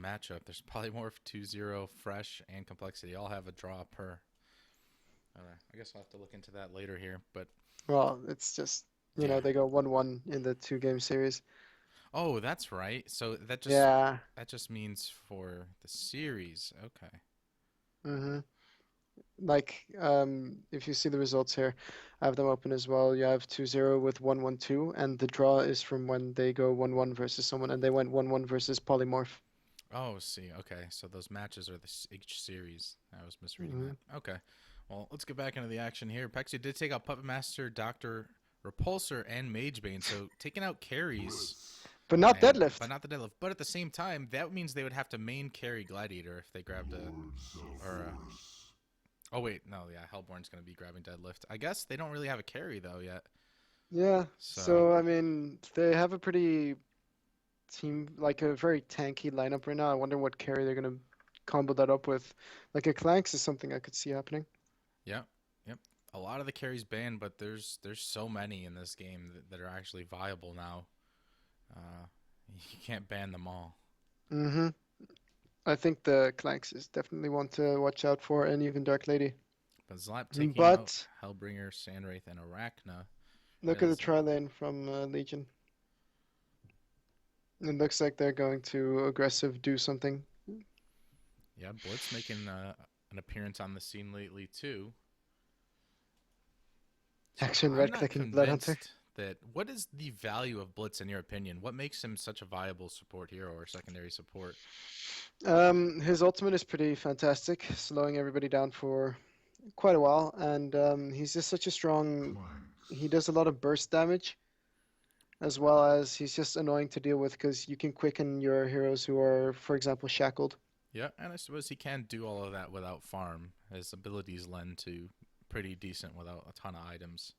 matchup. There's polymorph, 2-0, fresh, and complexity. All have a draw per. I guess I'll have to look into that later here. But Well, it's just, yeah. they go 1-1 in the two-game series. Oh, that's right. So Yeah. that just means for the series. Okay. hmm Like, if you see the results here, I have them open as well. You have 2-0 with 1-1-2, and the draw is from when they go 1-1 versus someone, and they went 1-1 versus Polymorph. Oh, see. Okay. So those matches are each series. I was misreading hmm that. Okay. Well, let's get back into the action here. Pexi did take out Puppet Master, Doctor Repulsor, and Magebane. So taking out carries, But not and but deadlift. not the deadlift. But at the same time, that means they would have to main carry Gladiator if they grabbed a or a. Oh wait, no, yeah, Hellborn's gonna be grabbing deadlift. I guess they don't really have a carry though yet. Yeah, So so I mean, they have a pretty like a very tanky lineup right now. I wonder what carry they're gonna combo that up with. Like a Clanks is something I could see happening. yep, yep. A lot of the carries banned, but there's so many in this game that are actually viable now. Uh, you can't ban them all. hmm I think the Clanks is definitely one to watch out for, and even Dark Lady. But Zlap taking out But Hellbringer, Sandwraith, and Arachna look at the as tri lane from Legion. It looks like they're going to aggressive do something. yeah, Blitz making an appearance on the scene lately too. So Action I'm red not clicking Bloodhunter. convinced that. What is the value of Blitz in your opinion? What makes him such a viable support hero or secondary support? His ultimate is pretty fantastic, slowing everybody down for quite a while, and he's just such a strong. He does a lot of burst damage, as well as he's just annoying to deal with because you can quicken your heroes who are, for example, shackled. Yeah, and I suppose he can do all of that without farm. His abilities lend to pretty decent without a ton of items.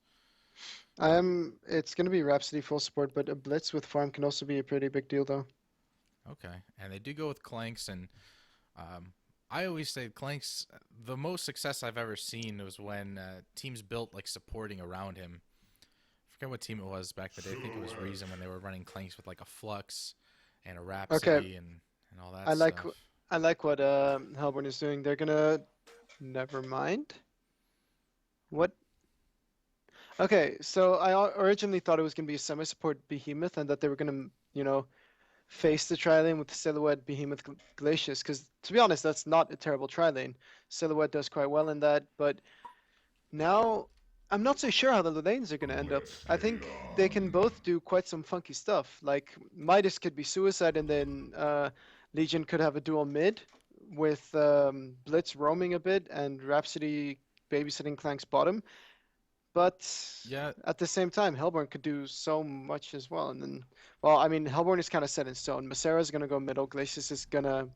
But It's going to be Rhapsody full support, but a Blitz with farm can also be a pretty big deal, though. okay, and they do go with Clanks, and um, I always say Clanks. The most success I've ever seen was when teams built like supporting around him. I forget what team it was back in the day. I think it was Reason when they were running Clanks with like a Flux and a Okay, Rhapsody and all that I like stuff. I like what Hellborn is doing. They're gonna never mind. What? Okay, so originally thought it was gonna be a semi-support Behemoth and that they were gonna, face the tri-lane with Silhouette, Behemoth, Glacius. Because to be honest, that's not a terrible tri-lane. Silhouette does quite well in that, but now I'm not so sure how the lanes are gonna end up. I think they can both do quite some funky stuff. Like Midas could be Suicide, and then Legion could have a dual mid with Blitz roaming a bit and Rhapsody babysitting Clank's bottom. But Yeah, at the same time, Hellborn could do so much as well. And then, well, I mean, Hellborn is kind of set in stone. Masera is going to go middle. Glacius is going to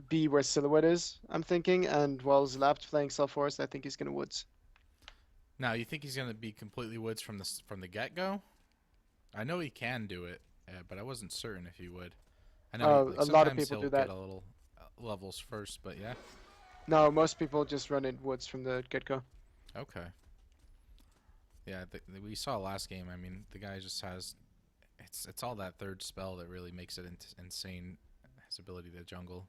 be where Silhouette is, I'm thinking. And while Zlap's playing Self Forest, I think he's going to Woods. now you think he's gonna be completely woods from the get go? I know he can do it, but I wasn't certain if he would. I know he, like A lot of sometimes people he'll do get that. a little levels first, but yeah, No, most people just run in Woods from the get-go. okay, yeah. We saw last game. I mean, the guy just has it's all that third spell that really makes it insane. His ability to jungle.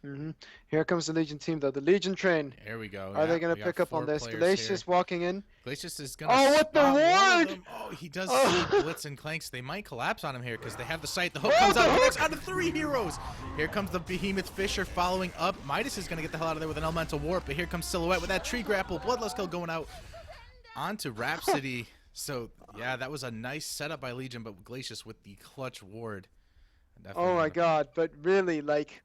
hmm Here comes the Legion team, though. The Legion train. Here we go. Are they Yeah, going to we got pick up on four this? players here. Glacius walking in. Glacius is gonna Oh, what the spot one of ward! them. Oh, he does see Oh, Blitz and Clanks. They might collapse on him here because they have the sight. The hook oh comes the out, connects hook! onto three heroes. Here comes the Behemoth Fisher following up. Midas is gonna get the hell out of there with an elemental warp, but here comes Silhouette with that tree grapple. Bloodlust kill going out onto Rhapsody. So yeah, that was a nice setup by Legion, but Glacius with the clutch ward. Oh Definitely my gonna. God! But really, like,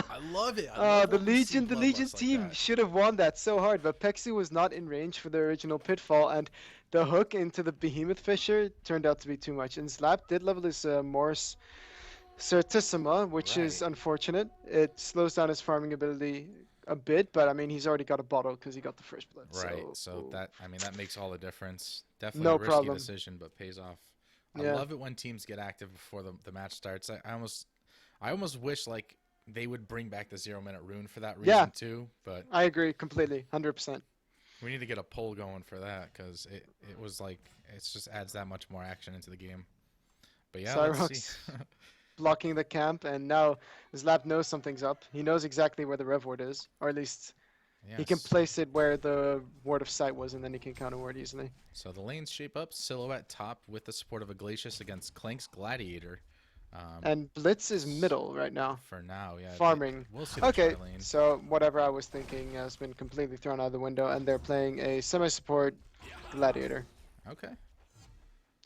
I love it. I love when we see The Legion Bloodlust like team that. should have won that so hard, but Pexi was not in range for the original pitfall, and the hook into the Behemoth Fisher turned out to be too much. And Slap did level his Morse Certissima, which is Right. unfortunate. It slows down his farming ability a bit, but I mean, he's already got a bottle because he got the first blood, Right. so So that I mean that makes all the difference. Definitely a no risky problem. decision, but pays off. I Yeah, love it when teams get active before the match starts. I almost wish like they would bring back the 0 minute rune for that yeah, reason too. But I agree completely, 100%. we need to get a poll going for that because it was like it just adds that much more action into the game. But yeah, let's see. Cyrox blocking the camp, and now Zlap knows something's up. He knows exactly where the Rev Ward is, or at least he can Yes. place it where the Ward of Sight was, and then he can counter ward easily. So the lanes shape up. Silhouette top with the support of a Glacius against Clank's Gladiator. And Blitz is middle right now, For now, yeah. farming. We'll see the tri Okay, lane. so whatever I was thinking has been completely thrown out of the window, and they're playing a semi-support Gladiator. Okay.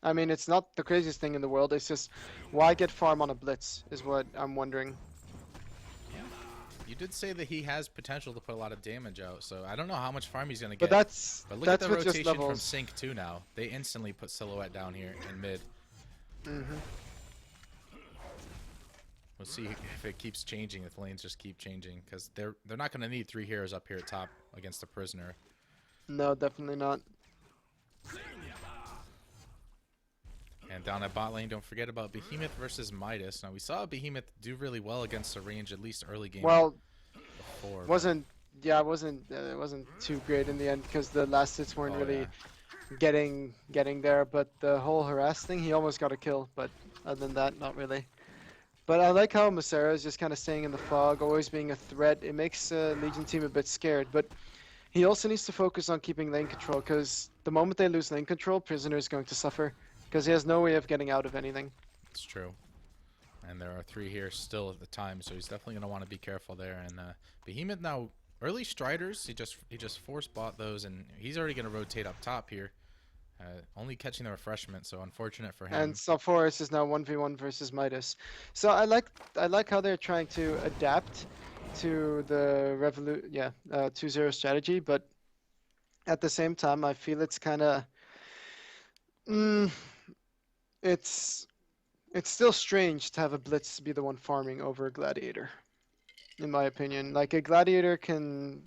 I mean, it's not the craziest thing in the world. It's just, why get farm on a Blitz is what I'm wondering. You did say that he has potential to put a lot of damage out, so I don't know how much farm he's going to But get. that's But look at the with just rotation from levels. Sync too now. They instantly put Silhouette down here in mid. Hmm. We'll see if it keeps changing, if lanes just keep changing, because they're not going to need 3 heroes up here at top against a prisoner. No, definitely not. And down at bot lane, don't forget about Behemoth versus Midas. Now, we saw Behemoth do really well against the range, at least early game Well, before. wasn't it wasn't too great in the end because the last hits weren't Oh, really yeah. getting there. But the whole harass thing, he almost got a kill. But other than that, not really. But I like how Masera is just kind of staying in the fog, always being a threat. It makes Legion team a bit scared. But he also needs to focus on keeping lane control because the moment they lose lane control, Prisoner is going to suffer because he has no way of getting out of anything. It's true. And there are 3 here still at the time, so he's definitely going to want to be careful there. And Behemoth now, early Striders, he just force bought those, and he's already going to rotate up top here. Only catching the refreshment, so unfortunate for him. And Sulfuris is now 1v1 versus Midas. So I like how they're trying to adapt to the 2-0 strategy, but at the same time I feel it's kind of it's still strange to have a Blitz be the one farming over a Gladiator. In my opinion, like a Gladiator can,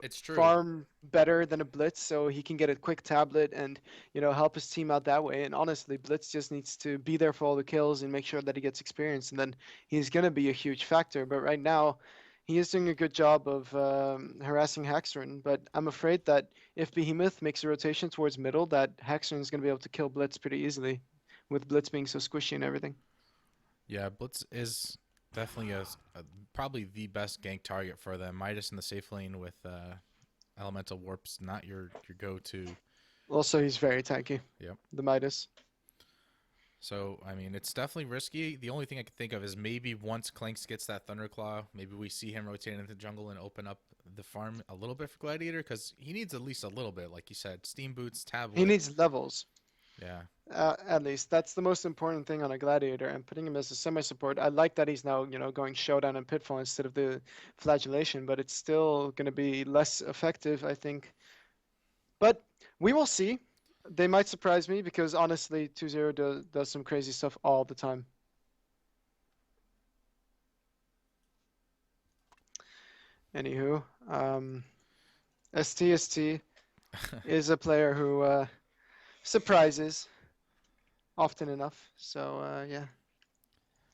It's true. farm better than a Blitz, so he can get a quick tablet and, help his team out that way. And honestly, Blitz just needs to be there for all the kills and make sure that he gets experience, and then he's gonna be a huge factor. But right now, he is doing a good job of harassing Haxorn. But I'm afraid that if Behemoth makes a rotation towards middle, that Haxorn is gonna be able to kill Blitz pretty easily, with Blitz being so squishy and everything. Yeah, Blitz is definitely probably the best gank target for them. Midas in the safe lane with elemental warps, not your go-to. Also, he's very tanky. Yep. The Midas. So I mean, it's definitely risky. The only thing I can think of is maybe once Clanks gets that Thunderclaw, maybe we see him rotate into the jungle and open up the farm a little bit for Gladiator, because he needs at least a little bit, like you said, Steam Boots, tablet. He needs levels. Yeah. At least that's the most important thing on a Gladiator, and putting him as a semi-support. I like that he's now, going Showdown and Pitfall instead of the Flagellation, but it's still going to be less effective, I think. But we will see. They might surprise me because honestly, 2-0 does some crazy stuff all the time. Anywho, STST is a player who surprises often enough. So yeah.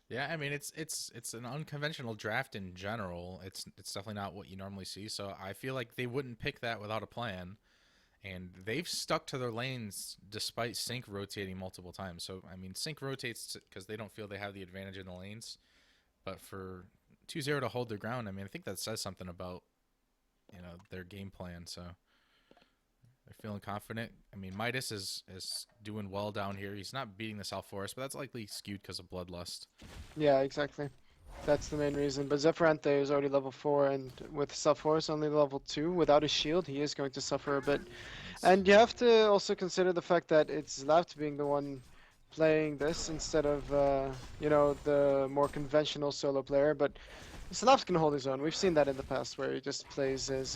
Yeah, I mean it's an unconventional draft in general. It's definitely not what you normally see. So I feel like they wouldn't pick that without a plan, and they've stuck to their lanes despite Sync rotating multiple times. So I mean, Sync rotates because they don't feel they have the advantage in the lanes, but for 2-0 to hold their ground, I mean, I think that says something about their game plan. So they're feeling confident. I mean, Midas is doing well down here. He's not beating the South Forest, but that's likely skewed because of Bloodlust. Yeah, exactly. That's the main reason. But Zephyranthi is already level 4, and with Sulfuris only level 2, without his shield, he is going to suffer a bit. And you have to also consider the fact that it's Zlaft being the one playing this instead of, the more conventional solo player. But Zlaft can hold his own. We've seen that in the past where he just plays as...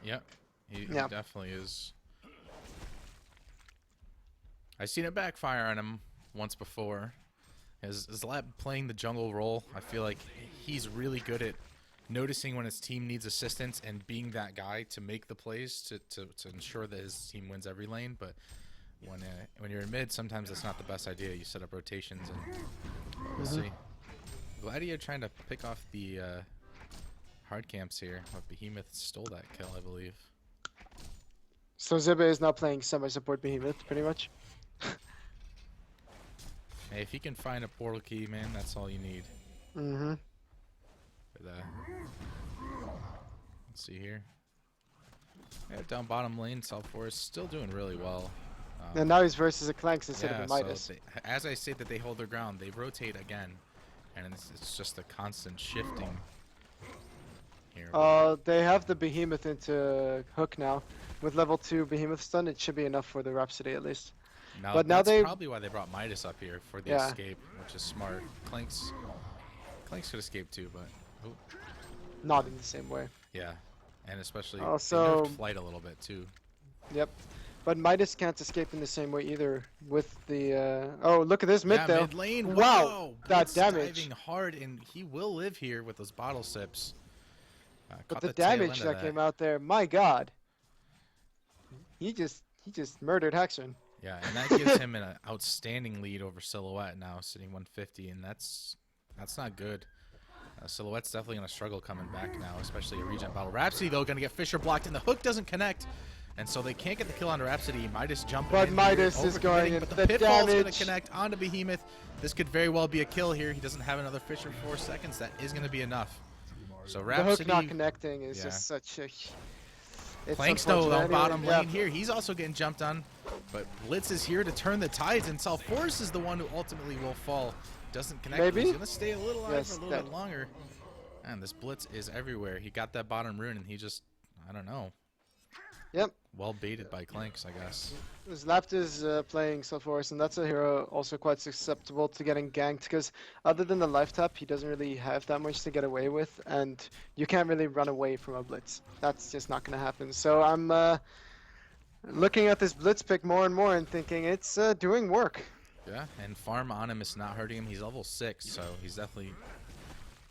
Yep. He Yeah. definitely is. I've seen it backfire on him once before. As Zlap playing the jungle role, I feel like he's really good at noticing when his team needs assistance and being that guy to make the plays to ensure that his team wins every lane. But when you're in mid, sometimes that's not the best idea. You set up rotations and we'll see. Gladiator trying to pick off the hard camps here, but Behemoth stole that kill, I believe. So Ziba is now playing semi-support Behemoth, pretty much. Hey, if you can find a portal key, man, that's all you need. Mm-hmm. But, let's see here. Yeah, down bottom lane, South Forest still doing really well. And now he's versus a Clanks instead of Yeah, a so Midas. as I say that they hold their ground, they rotate again, and it's just a constant shifting here. They have the Behemoth into Hook now. With level 2 Behemoth stun, it should be enough for the Rhapsody at least. Now But now that's they, probably why they brought Midas up here for the yeah, escape, which is smart. Clanks could escape too, but oh, not in the same way. yeah, and especially they Also, nerfed flight a little bit too. yep. But Midas can't escape in the same way either with the, oh, look at this mid Yeah, though. mid lane. Wow, Wow, that Blitz damage. diving hard, and he will live here with those bottle sips. But Caught the tail damage end of that came out there, my god. He just murdered Hexen. Yeah, and that gives him an outstanding lead over Silhouette now, sitting 150, and that's not good. Silhouette's definitely going to struggle coming back now, especially a regen battle. Rhapsody, though, going to get Fisher blocked, and the hook doesn't connect, and so they can't get the kill on Rhapsody. Midas jumping But in Midas here, is going in. but the The pitfall's going damage. to connect onto Behemoth. This could very well be a kill here. He doesn't have another Fisher 4 seconds. That is going to be enough. So The Rhapsody... hook not connecting is yeah. just such a... It's Planks though unfortunate on bottom anyway. lane here. He's also getting jumped on. But Blitz is here to turn the tides, and South Forest is the one who ultimately will fall. Doesn't connect. Maybe? He's gonna stay a little alive Yes, for a little dead. bit longer. Man, this Blitz is everywhere. He got that bottom rune, and he just, I don't know. Yep. Well baited by Clanks, I guess. Lapt is playing South Forest, and that's a hero also quite susceptible to getting ganked, because other than the life tap, he doesn't really have that much to get away with, and you can't really run away from a Blitz. That's just not going to happen. So I'm looking at this Blitz pick more and more and thinking it's doing work. Yeah, and farm on him is not hurting him. He's level 6, so he's definitely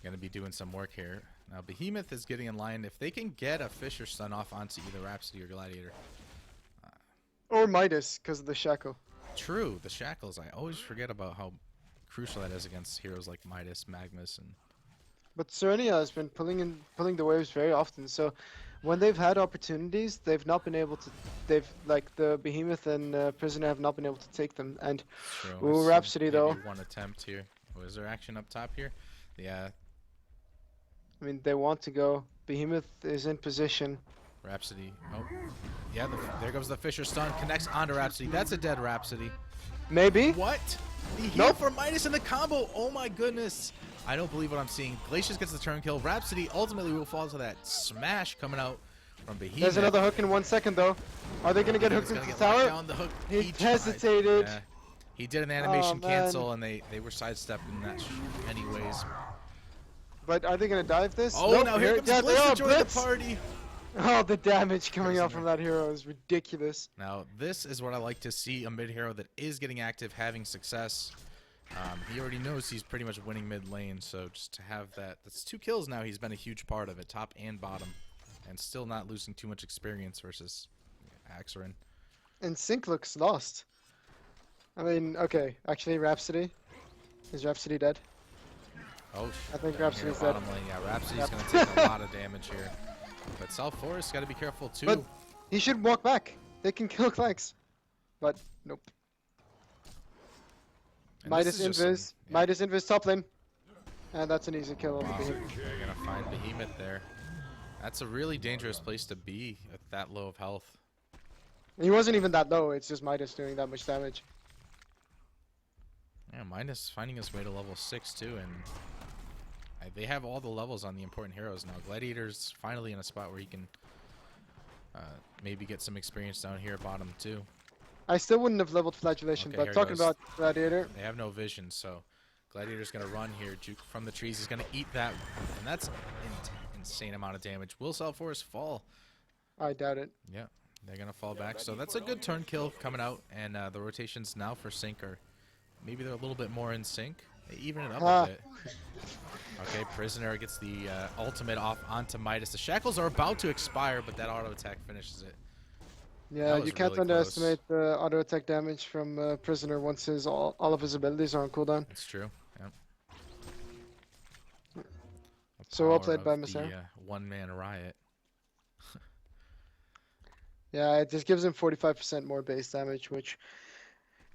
gonna be doing some work here. Now Behemoth is getting in line. If they can get a Fisher stun off onto either Rhapsody or Gladiator. Or Midas, because of the Shackle. True, the shackles. I always forget about how crucial that is against heroes like Midas, Magnus, and But Serenia has been pulling the waves very often, so when they've had opportunities, they've not been able to. They've like the Behemoth and Prisoner have not been able to take them. And true. ooh, Let's see, Rhapsody maybe though. one attempt here. Oh, is there action up top here? Yeah, I mean, they want to go. Behemoth is in position. Rhapsody. Oh, yeah. There goes the Fisher stun. Connects onto Rhapsody. That's a dead Rhapsody. Maybe. What? The heal Nope. for Midas in the combo. Oh my goodness. I don't believe what I'm seeing. Glacius gets the turn kill. Rhapsody ultimately will fall to that smash coming out from Behemoth. There's another hook in 1 second though. Are they gonna get hooked He's into gonna the get locked tower? down. The hook. He tried. hesitated. Yeah. He did an animation man. cancel, and they were sidestepping that anyways. But are they gonna dive this? Oh, Nope, now here comes yeah, Blitz they to are, join Blitz. the party. Oh, the damage coming out Prisoner. from that hero is ridiculous. Now, this is what I like to see, a mid hero that is getting active, having success. He already knows he's pretty much winning mid lane, so just to have that's 2 kills now. He's been a huge part of it, top and bottom, and still not losing too much experience versus Axerin. And Sync looks lost. I mean, okay, actually Rhapsody. Is Rhapsody dead? Oh, I think down Rhapsody's here, dead. bottom lane. Yeah, Rhapsody's Yep. going to take a lot of damage here. But South Forest got to be careful too. But he should walk back. They can kill Clanks. But nope. And Midas this is just invis. some- yeah. Midas invis top lane. And that's an easy kill. Wow. Over Behemoth. They're going to find Behemoth there. That's a really dangerous place to be at that low of health. He wasn't even that low. It's just Midas doing that much damage. Yeah, Midas finding his way to level 6 too, and they have all the levels on the important heroes now. Gladiator's finally in a spot where he can maybe get some experience down here at bottom too. I still wouldn't have leveled Flagellation, Okay, but here talking goes. about Gladiator, They have no vision, so Gladiator's going to run here, juke from the trees. He's going to eat that, and that's insane amount of damage. Will South Forest fall? I doubt it. Yeah, they're going to fall back. So that's a good turn kill coming out, and the rotations now for Sync are maybe they're a little bit more in sync. They even it up Ah. a bit. Okay, Prisoner gets the ultimate off onto Midas. The shackles are about to expire, but that auto attack finishes it. Yeah, was you can't really underestimate the auto attack damage from Prisoner once all of his abilities are on cooldown. It's true. Yep. So well Power played by of Masera. the one-man riot. Yeah, it just gives him 45% more base damage, which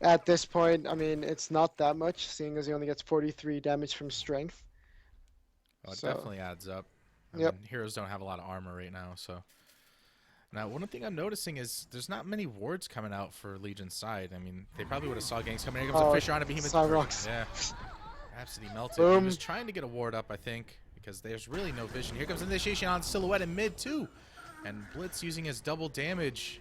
At this point, I mean, it's not that much, seeing as he only gets 43 damage from strength. Oh, it So, definitely adds up. I yep. mean, heroes don't have a lot of armor right now, so. Now, one thing I'm noticing is there's not many wards coming out for Legion's side. I mean, they probably would have saw ganks coming. Here comes a Oh, Fisher on a Behemoth. Cyrox. Yeah. Rhapsody melted. He Boom. was trying to get a ward up, I think, because there's really no vision. Here comes initiation on Silhouette in mid, too. And Blitz using his double damage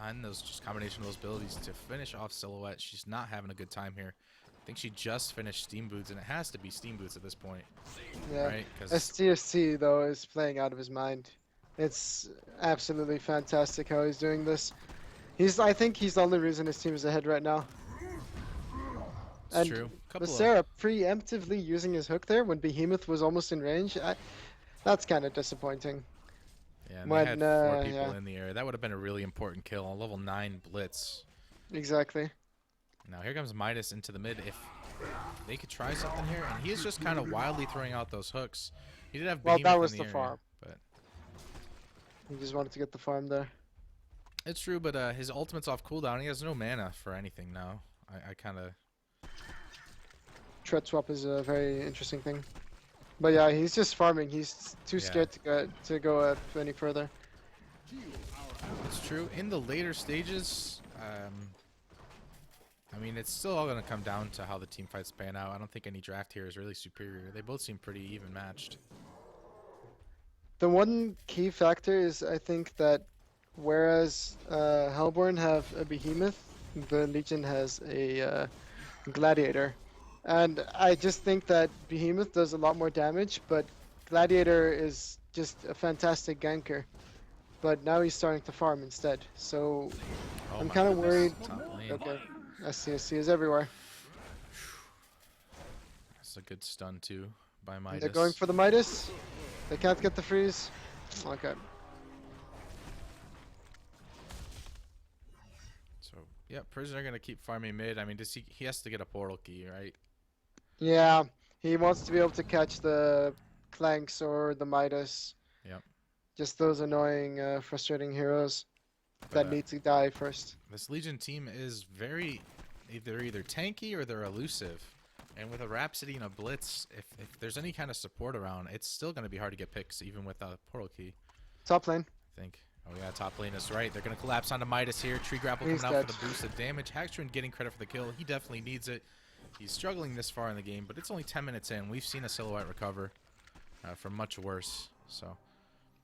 on those just combination of those abilities to finish off Silhouette. She's not having a good time here. I think she just finished Steam Boots, and it has to be Steam Boots at this point. Yeah. Right? 'Cause STSC, though, is playing out of his mind. It's absolutely fantastic how he's doing this. I think he's the only reason his team is ahead right now. it's And true. Sarah preemptively using his hook there when Behemoth was almost in range, that's kind of disappointing. Yeah, and When, they had 4 people yeah. in the area. That would have been a really important kill on level 9 Blitz. Exactly. Now here comes Midas into the mid. If they could try something here, and he is just kind of wildly throwing out those hooks. He did have Well, Behemoth that was in the area, farm. but He just wanted to get the farm there. it's true. But his ultimate's off cooldown. He has no mana for anything now. I kind of Tread swap is a very interesting thing. But yeah, he's just farming. He's too scared to go up any further. it's true. In the later stages, I mean, it's still all going to come down to how the team fights pan out. I don't think any draft here is really superior. They both seem pretty even matched. The one key factor is I think that whereas Hellborn have a Behemoth, the Legion has a Gladiator. And I just think that Behemoth does a lot more damage, but Gladiator is just a fantastic ganker. But now he's starting to farm instead, so Oh I'm my kind of goodness. worried. Top lane. Okay, SCSC is everywhere. That's a good stun too by And Midas. they're going for the Midas. They can't get the freeze. Okay. So yeah, Prisoner gonna keep farming mid. I mean, he has to get a portal key, right? Yeah, he wants to be able to catch the Clanks or the Midas. Yep. Just those annoying, frustrating heroes that But, need to die first. this Legion team is they're either tanky or they're elusive. And with a Rhapsody and a Blitz, if there's any kind of support around, it's still going to be hard to get picks, even with a portal key, Top lane. I think. Oh yeah, top lane is right. They're going to collapse onto Midas here. Tree Grapple He's coming out dead. for the boost of damage. Hackstrin getting credit for the kill. He definitely needs it. He's struggling this far in the game, but it's only 10 minutes in. We've seen a Silhouette recover from much worse. So.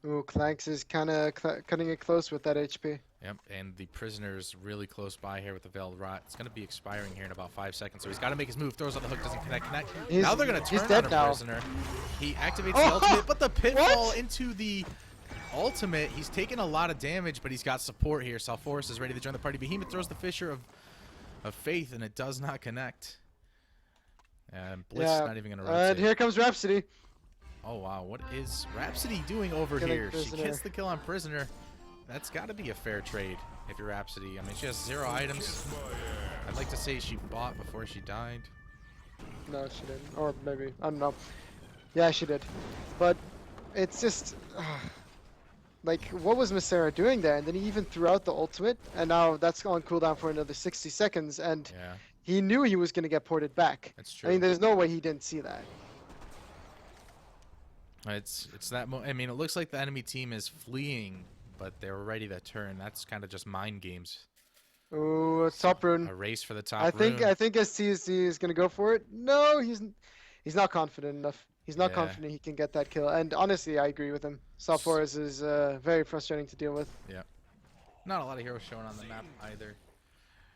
Ooh, Clanks is kind of cutting it close with that HP. Yep, and the Prisoner's really close by here with the Veiled Rot. It's going to be expiring here in about 5 seconds, so he's got to make his move. Throws on the hook, doesn't connect. Now they're going to turn on a Prisoner. He activates the ultimate, but the pitfall into the ultimate. He's taking a lot of damage, but he's got support here. Salforus is ready to join the party. Behemoth throws the Fissure of Faith, and it does not connect. And Blitz is not even going to rotate. And here comes Rhapsody. Oh, wow. What is Rhapsody doing over here? She gets the kill on Prisoner. That's got to be a fair trade if you're Rhapsody. I mean, she has 0 items. I'd like to say she bought before she died. No, she didn't. Or maybe. I don't know. Yeah, she did. But it's just... like, what was Masera doing there? And then he even threw out the ultimate, and now that's on cooldown for another 60 seconds, and he knew he was going to get ported back. That's true. I mean, there's no way he didn't see that. It's that. I mean, it looks like the enemy team is fleeing, but they were ready to turn. That's kind of just mind games. Ooh, top rune. A race for the top I think rune. SCSC is going to go for it. No, he's not confident enough. He's not confident he can get that kill. And honestly, I agree with him. Salforus is very frustrating to deal with. Yeah. Not a lot of heroes showing on the map either.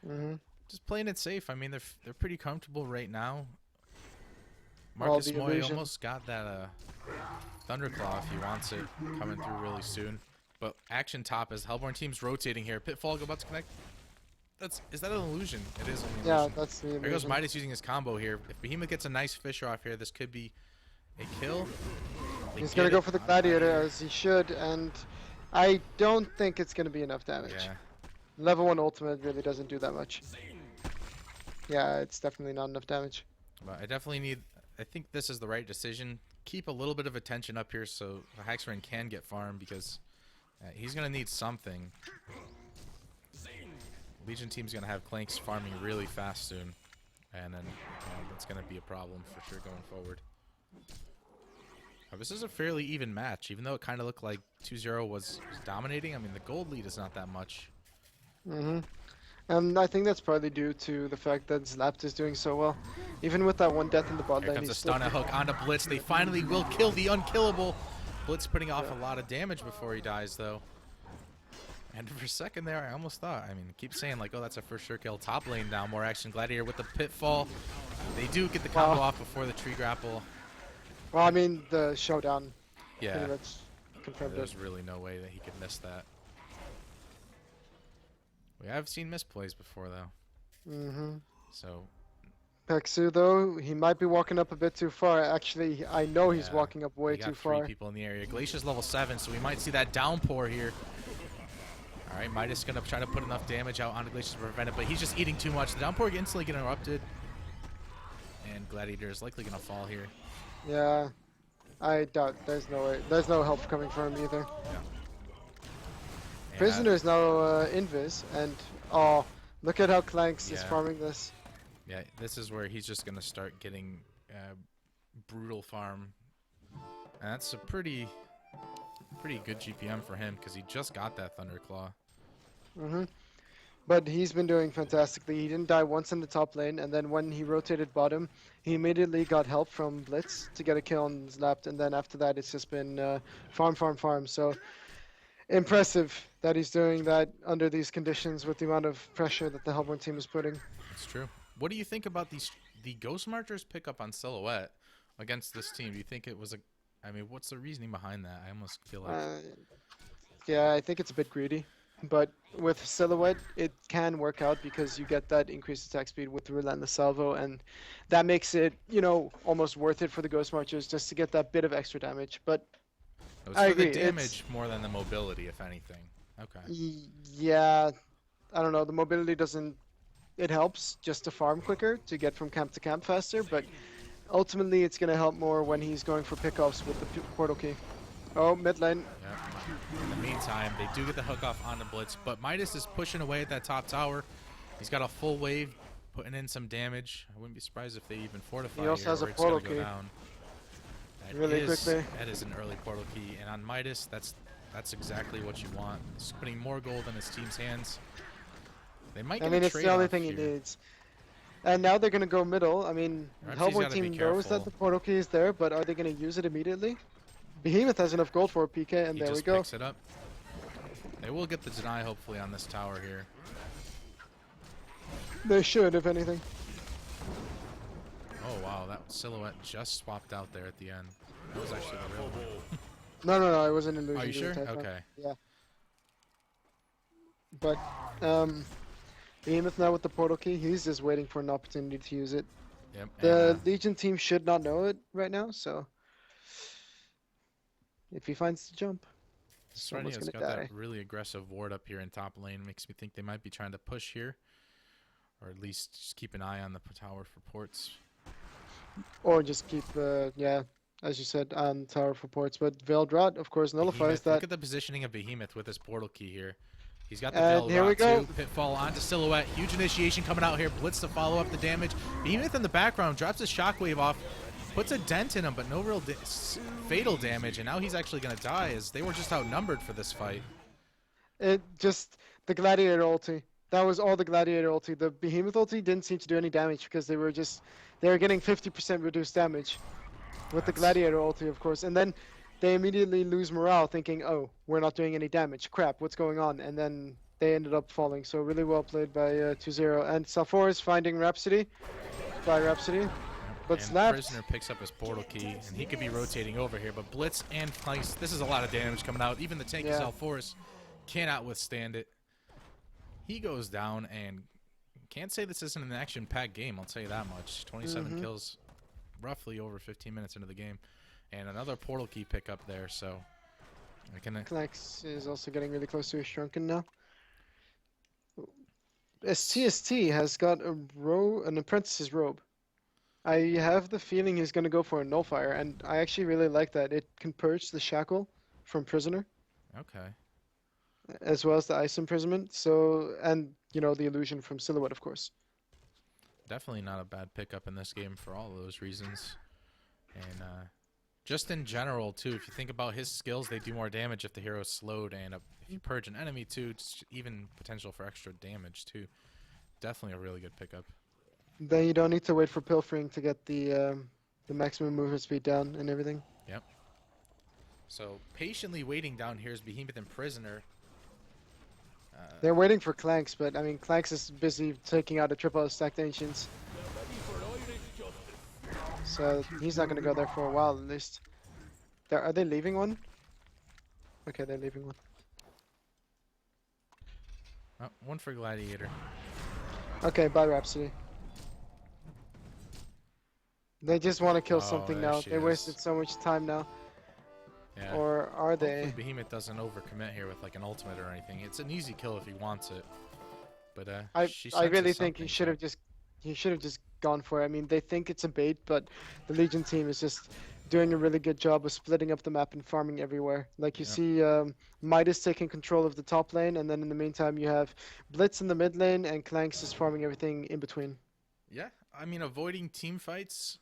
Mm-hmm. Just playing it safe. I mean, they're pretty comfortable right now. Marcus Moy almost got that Thunderclaw if he wants it coming through really soon. But action top as Hellborn team's rotating here. Pitfall about to connect. Is that an illusion? It is only an illusion. Yeah, that's the illusion. Here goes Midas using his combo here. If Behemoth gets a nice Fissure off here, this could be a kill. He's going to go for the Gladiator as he should, and I don't think it's going to be enough damage. Yeah. Level 1 ultimate really doesn't do that much. Yeah, it's definitely not enough damage. But I think this is the right decision. Keep a little bit of attention up here so Haxran can get farmed because he's going to need something. Legion team's gonna have Clanks farming really fast soon, and then that's gonna be a problem for sure going forward. This is a fairly even match, even though it kind of looked like 2-0 was dominating. I mean, the gold lead is not that much. Mm-hmm. And I think that's partly due to the fact that Zlapt is doing so well. Even with that one death in the bot Here lane, comes a he's still... stunner hook onto Blitz. They finally will kill the unkillable. Blitz putting off a lot of damage before he dies, though. And for a second there, I almost thought, I mean, keep saying like, oh, that's a for sure kill. Top lane now, more action. Gladiator with the pitfall. They do get the combo off before the tree grapple. Well, I mean, the showdown Yeah, pretty much confirmed it. there's really no way that he could miss that. We have seen misplays before, though. Mm-hmm. So Peksu, though, he might be walking up a bit too far. Actually, I know he's walking up way we got too three far. people in the area. Glacier's level 7, so we might see that downpour here. All right, Midas gonna try to put enough damage out onto Glacier to prevent it, but he's just eating too much. The downpour instantly get interrupted, and Gladiator is likely gonna fall here. Yeah, I doubt there's no way. There's no help coming from him either. Yeah. Prisoner is now invis, and oh, look at how Clanks is farming this. Yeah, this is where he's just gonna start getting brutal farm, and that's a pretty good GPM for him because he just got that Thunderclaw. Mm-hmm. But he's been doing fantastically. He didn't die once in the top lane, and then when he rotated bottom, he immediately got help from Blitz to get a kill on Zlapt, and then after that, it's just been farm. So impressive that he's doing that under these conditions with the amount of pressure that the Hellborn team is putting. That's true. What do you think about the Ghost Marchers pickup on Silhouette against this team? Do you think it was a... I mean, what's the reasoning behind that? I almost feel like... Yeah, I think it's a bit greedy. But with Silhouette, it can work out because you get that increased attack speed with the Relentless Salvo, and that makes it, you know, almost worth it for the Ghost Marchers just to get that bit of extra damage. But I agree. The damage more than the mobility, if anything. Okay. Yeah, I don't know. The mobility doesn't... It helps just to farm quicker, to get from camp to camp faster, but ultimately it's going to help more when he's going for pickoffs with the portal key. Oh, mid lane. Yeah. In the meantime, they do get the hook off on the Blitz, but Midas is pushing away at that top tower. He's got a full wave, putting in some damage. I wouldn't be surprised if they even fortify. He also has a portal key. Really quickly. That is an early portal key, and on Midas, that's exactly what you want. It's putting more gold in his team's hands. They might get it's the only thing he needs. And now they're going to go middle. I mean, Hellborn team knows that the portal key is there, but are they going to use it immediately? Behemoth has enough gold for a PK, and there we go. He just picks it up. They will get the deny, hopefully, on this tower here. They should, if anything. Oh, wow. That Silhouette just swapped out there at the end. That was actually the real one. No, it was an illusion. Are you sure? Okay. Yeah. But, Behemoth now with the portal key, he's just waiting for an opportunity to use it. Yep. The Legion team should not know it right now, so if he finds the jump, Srenia's got that really aggressive ward up here in top lane. Makes me think they might be trying to push here, or at least just keep an eye on the tower for ports. Or just keep, yeah, as you said, on tower for ports. But Veldrat, of course, nullifies that. Look at the positioning of Behemoth with his portal key here. He's got the Veldrat here we go. too. Pitfall onto Silhouette. Huge initiation coming out here. Blitz to follow up the damage. Behemoth in the background drops his shockwave off. Puts a dent in him, but no real fatal damage. And now he's actually going to die as they were just outnumbered for this fight. It just, the Gladiator ulti. That was all the Gladiator ulti. The Behemoth ulti didn't seem to do any damage because they were getting 50% reduced damage with the Gladiator ulti, of course. And then they immediately lose morale thinking, oh, we're not doing any damage. Crap, what's going on? And then they ended up falling. So really well played by 2-0. And Safor is finding Rhapsody. By Rhapsody. But Zlapt... Prisoner picks up his portal key, and he could be rotating over here. But Blitz and Clanks, this is a lot of damage coming out. Even the tanky Zalforus cannot withstand it. He goes down, and can't say this isn't an action-packed game, I'll tell you that much. 27 kills roughly over 15 minutes into the game. And another portal key pickup there, so... Clanks is also getting really close to his Shrunken now. STST has got an Apprentice's Robe. I have the feeling he's going to go for a Nullfire, and I actually really like that. It can purge the Shackle from Prisoner. Okay. As well as the Ice Imprisonment. So, and the illusion from Silhouette, of course. Definitely not a bad pickup in this game for all of those reasons. And just in general, too, if you think about his skills, they do more damage if the hero's slowed. And if you purge an enemy, too, it's even potential for extra damage, too. Definitely a really good pickup. Then you don't need to wait for pilfering to get the maximum movement speed down and everything. Yep. So patiently waiting down here is Behemoth and Prisoner. They're waiting for Clanks, but I mean, Clanks is busy taking out a triple stacked Ancients. So he's not going to go there for a while, at least. Are they leaving one? Okay, they're leaving one. Oh, one for Gladiator. Okay, bye, Rhapsody. They just want to kill Oh, something there now. she They is. wasted so much time now. Yeah. Or are Hopefully they? Behemoth doesn't overcommit here with like an ultimate or anything. It's an easy kill if he wants it. But she I really senses think he something, should have so- just gone for it. I mean, they think it's a bait, but the Legion team is just doing a really good job of splitting up the map and farming everywhere. Like you Yep. see, Midas taking control of the top lane, and then in the meantime you have Blitz in the mid lane, and Clanks is farming everything in between. Yeah, I mean, avoiding team fights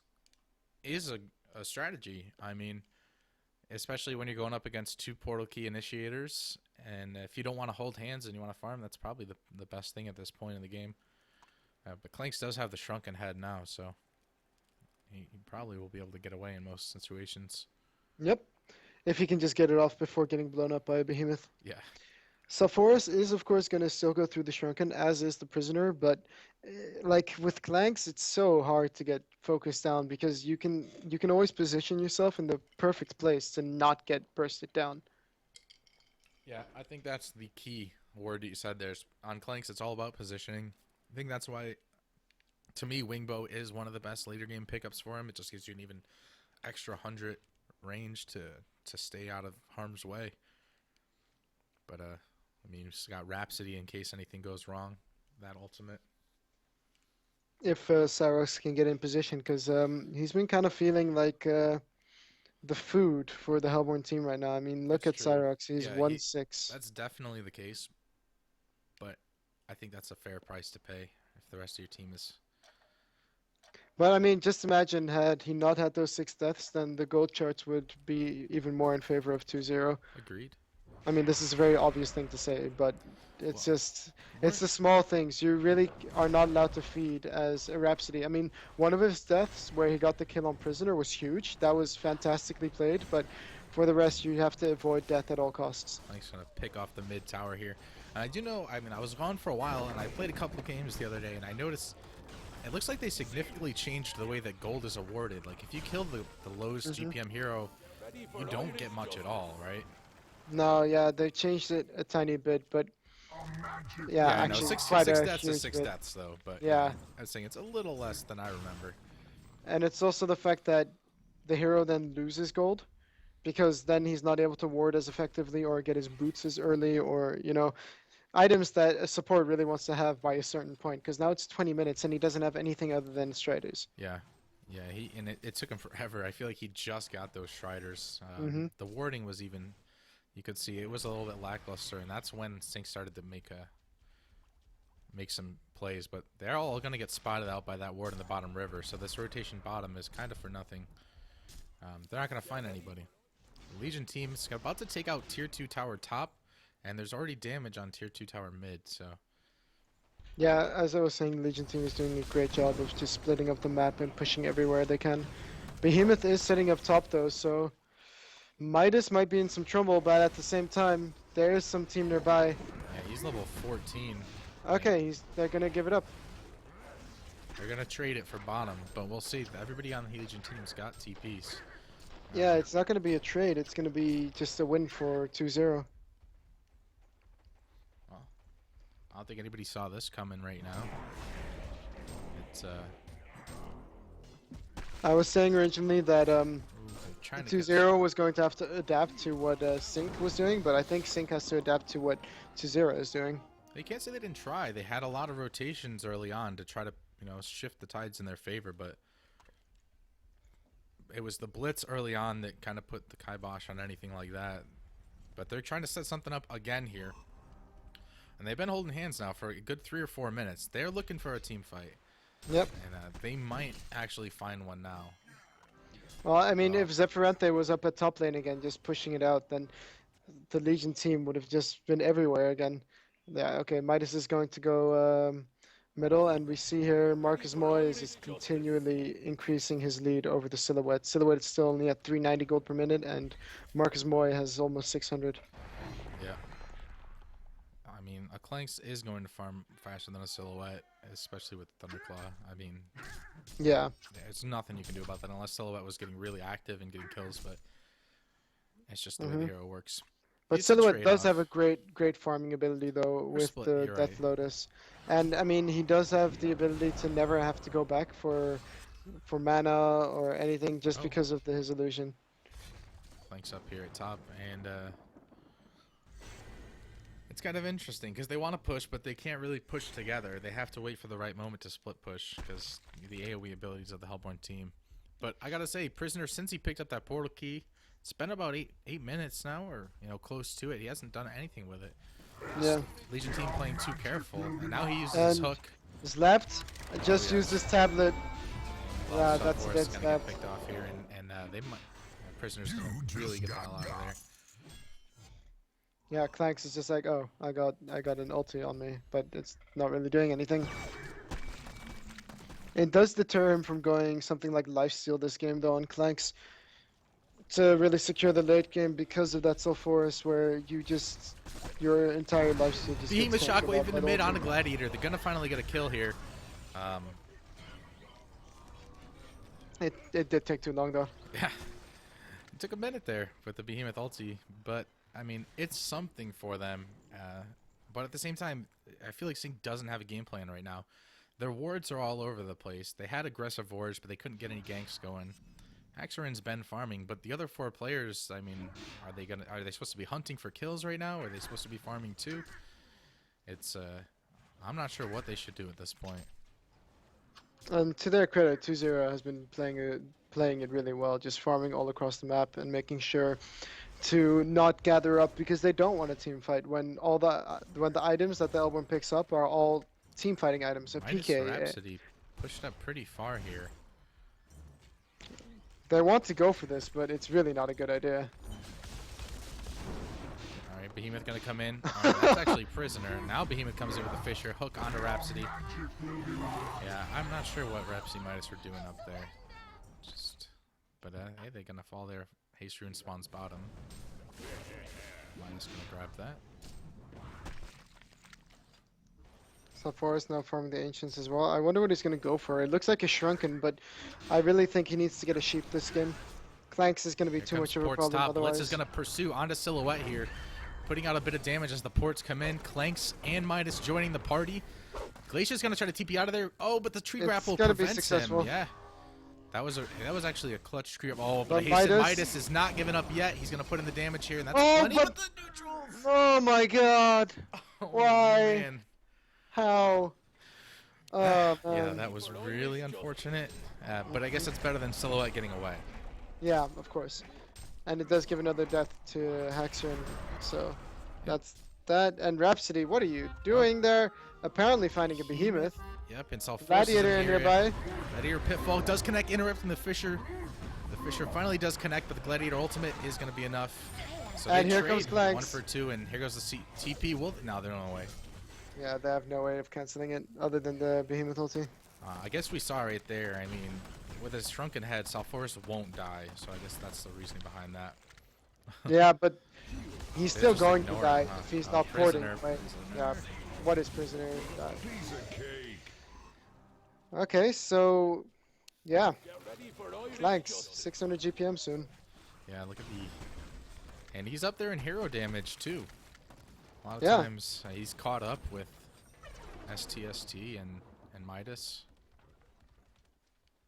is a strategy. I mean, especially when you're going up against two portal key initiators, and if you don't want to hold hands and you want to farm, that's probably the best thing at this point in the game. But Clanks does have the shrunken head now, so he probably will be able to get away in most situations. Yep. If he can just get it off before getting blown up by a behemoth. Yeah. Sulfuras is, of course, going to still go through the Shrunken, as is the Prisoner, but like with Clanks, it's so hard to get focused down because you can always position yourself in the perfect place to not get bursted down. Yeah, I think that's the key word you said there. On Clanks, it's all about positioning. I think that's why, to me, Wingbow is one of the best later game pickups for him. It just gives you an even extra 100 range to stay out of harm's way. But I mean, he's got Rhapsody in case anything goes wrong. That ultimate. If Saros can get in position, because he's been kind of feeling like the food for the Hellborn team right now. I mean, look That's at true. Cyrox. He's Yeah, 1-6. that's definitely the case. But I think that's a fair price to pay if the rest of your team is. But I mean, just imagine had he not had those 6 deaths, then the gold charts would be even more in favor of 2-0. Agreed. I mean, this is a very obvious thing to say, but it's Well, just, it's the small things. You really are not allowed to feed as a Rhapsody. I mean, one of his deaths where he got the kill on Prisoner was huge. That was fantastically played, but for the rest, you have to avoid death at all costs. Clanks gonna pick off the mid tower here. And I do know. I mean, I was gone for a while, and I played a couple of games the other day, and I noticed it looks like they significantly changed the way that gold is awarded. Like if you kill the lowest GPM hero, you don't get much at all, right? No, yeah, they changed it a tiny bit, but yeah, Yeah, I know. actually Six quite a deaths is huge six bit. deaths though, but Yeah. I was saying it's a little less than I remember. And it's also the fact that the hero then loses gold because then he's not able to ward as effectively or get his boots as early or, items that a support really wants to have by a certain point because now it's 20 minutes and he doesn't have anything other than Striders. Yeah, yeah. It took him forever. I feel like he just got those Striders. Mhm. The warding was even. You could see it was a little bit lackluster, and that's when Sync started to make some plays. But they're all going to get spotted out by that ward in the bottom river. So this rotation bottom is kind of for nothing. They're not going to find anybody. The Legion team is about to take out Tier 2 tower top, and there's already damage on Tier 2 tower mid. So Yeah, as I was saying, the Legion team is doing a great job of just splitting up the map and pushing everywhere they can. Behemoth is setting up top though, so Midas might be in some trouble, but at the same time, there is some team nearby. yeah, he's level 14. Okay, they're gonna give it up. They're going to trade it for bottom, but we'll see. Everybody on the Legion team's got TPs. Yeah, it's not gonna be a trade, it's gonna be just a win for 2-0. Well, I don't think anybody saw this coming right now. It's I was saying originally that ooh, they're trying to get 2-0 was going to have to adapt to what Sync was doing, but I think Sync has to adapt to what 2-0 is doing. They can't say they didn't try. They had a lot of rotations early on to try to, shift the tides in their favor, but it was the blitz early on that kind of put the kibosh on anything like that. But they're trying to set something up again here. And they've been holding hands now for a good 3 or 4 minutes. They're looking for a team fight. Yep. And they might actually find one now. Well, I mean, Oh. if Zephyranте was up at top lane again, just pushing it out, then the Legion team would have just been everywhere again. Yeah, okay, Midas is going to go middle, and we see here Marcus Moyes is continually increasing his lead over the Silhouette. Silhouette is still only at 390 gold per minute, and Marcus Moy has almost 600. Yeah. I mean, a Clanks is going to farm faster than a Silhouette, especially with Thunderclaw. I mean, Yeah. there's nothing you can do about that unless Silhouette was getting really active and getting kills, but it's just the way the hero works. But It's a Silhouette does have a trade-off. great farming ability though with split, the you're Death right. Lotus, and I mean he does have the ability to never have to go back for mana or anything just Oh. because of his illusion. Clanks up here at top, and it's kind of interesting because they want to push, but they can't really push together. They have to wait for the right moment to split push because the AoE abilities of the Hellborn team. But I gotta say, Prisoner, since he picked up that portal key, it's been about eight minutes now, or close to it. He hasn't done anything with it. Yeah. Legion team playing too careful, and now he uses And his hook. His left. I just yeah. used his tablet. Well, That's a dead gonna snap. get picked off here, and they might. Prisoner's gonna really get the hell out of there. Yeah, Clanks is just like, oh, I got an ulti on me, but it's not really doing anything. It does deter him from going something like lifesteal this game though on Clanks to really secure the late game because of that Sulfuras where your entire lifesteal just Behemoth gets taken Shockwave out in by the mid ulti. on a Gladiator. They're gonna finally get a kill here. It did take too long though. Yeah, it took a minute there with the Behemoth ulti, but I mean it's something for them. But at the same time, I feel like Sync doesn't have a game plan right now. Their wards are all over the place. They had aggressive wards, but they couldn't get any ganks going. Axarin's been farming, but the other 4 players, I mean, are they supposed to be hunting for kills right now? Or are they supposed to be farming too? It's I'm not sure what they should do at this point. To their credit, 2-0 has been playing it really well, just farming all across the map and making sure to not gather up because they don't want a team fight when the items that the Elborn picks up are all team fighting items. So Midas PK, Rhapsody pushed up pretty far here. they want to go for this, but it's really not a good idea. All right, Behemoth gonna come in. All right, that's actually Prisoner. Now Behemoth comes in with a Fisher hook onto Rhapsody. Yeah, I'm not sure what Rhapsody Midas were doing up there. But hey, they're gonna fall there. Haste Rune spawns bottom. Midas gonna grab that. Sulfuras now farming the Ancients as well. I wonder what he's going to go for. It looks like a Shrunken, but I really think he needs to get a Sheep this game. Clanks is going to be Here too comes much of a Port's problem top. otherwise. Blitz is gonna pursue onto Silhouette here, putting out a bit of damage as the ports come in. Clanks and Midas joining the party. Glacier's gonna try to TP out of there. Oh, but the tree grapple gotta be prevents successful. him. Yeah. That was actually a clutch tree. Oh, but But Midas is not giving up yet. He's gonna put in the damage here, and that's Oh, plenty but- with the neutrals. Oh my god! Oh, Why? man. How? Yeah, Man. that was really unfortunate. But I guess it's better than Silhouette getting away. Yeah, of course. And it does give another death to Haxorn, so that's that. And Rhapsody, what are you doing there? Apparently finding a Behemoth. Yep, and Sulfuras Gladiator in nearby. Gladiator Pitfall does connect, interrupting the Fisher. The Fisher finally does connect, but the Gladiator ultimate is going to be enough. So And they here trade comes Clanks. 1 for 2, and here goes the TP. Now they're on the way. Yeah, they have no way of canceling it other than the Behemoth ulti. I guess we saw right there. I mean, with his shrunken head, Sulfuras won't die, so I guess that's the reasoning behind that. Yeah, but he's They still just going to ignore die him, huh? if he's Oh, not porting. Prisoner, Right? Prisoner. Yeah, what is Prisoner? Okay, so yeah, Clanks, 600 GPM soon. Yeah, look at and he's up there in hero damage too. A lot of Yeah. times he's caught up with STST and Midas.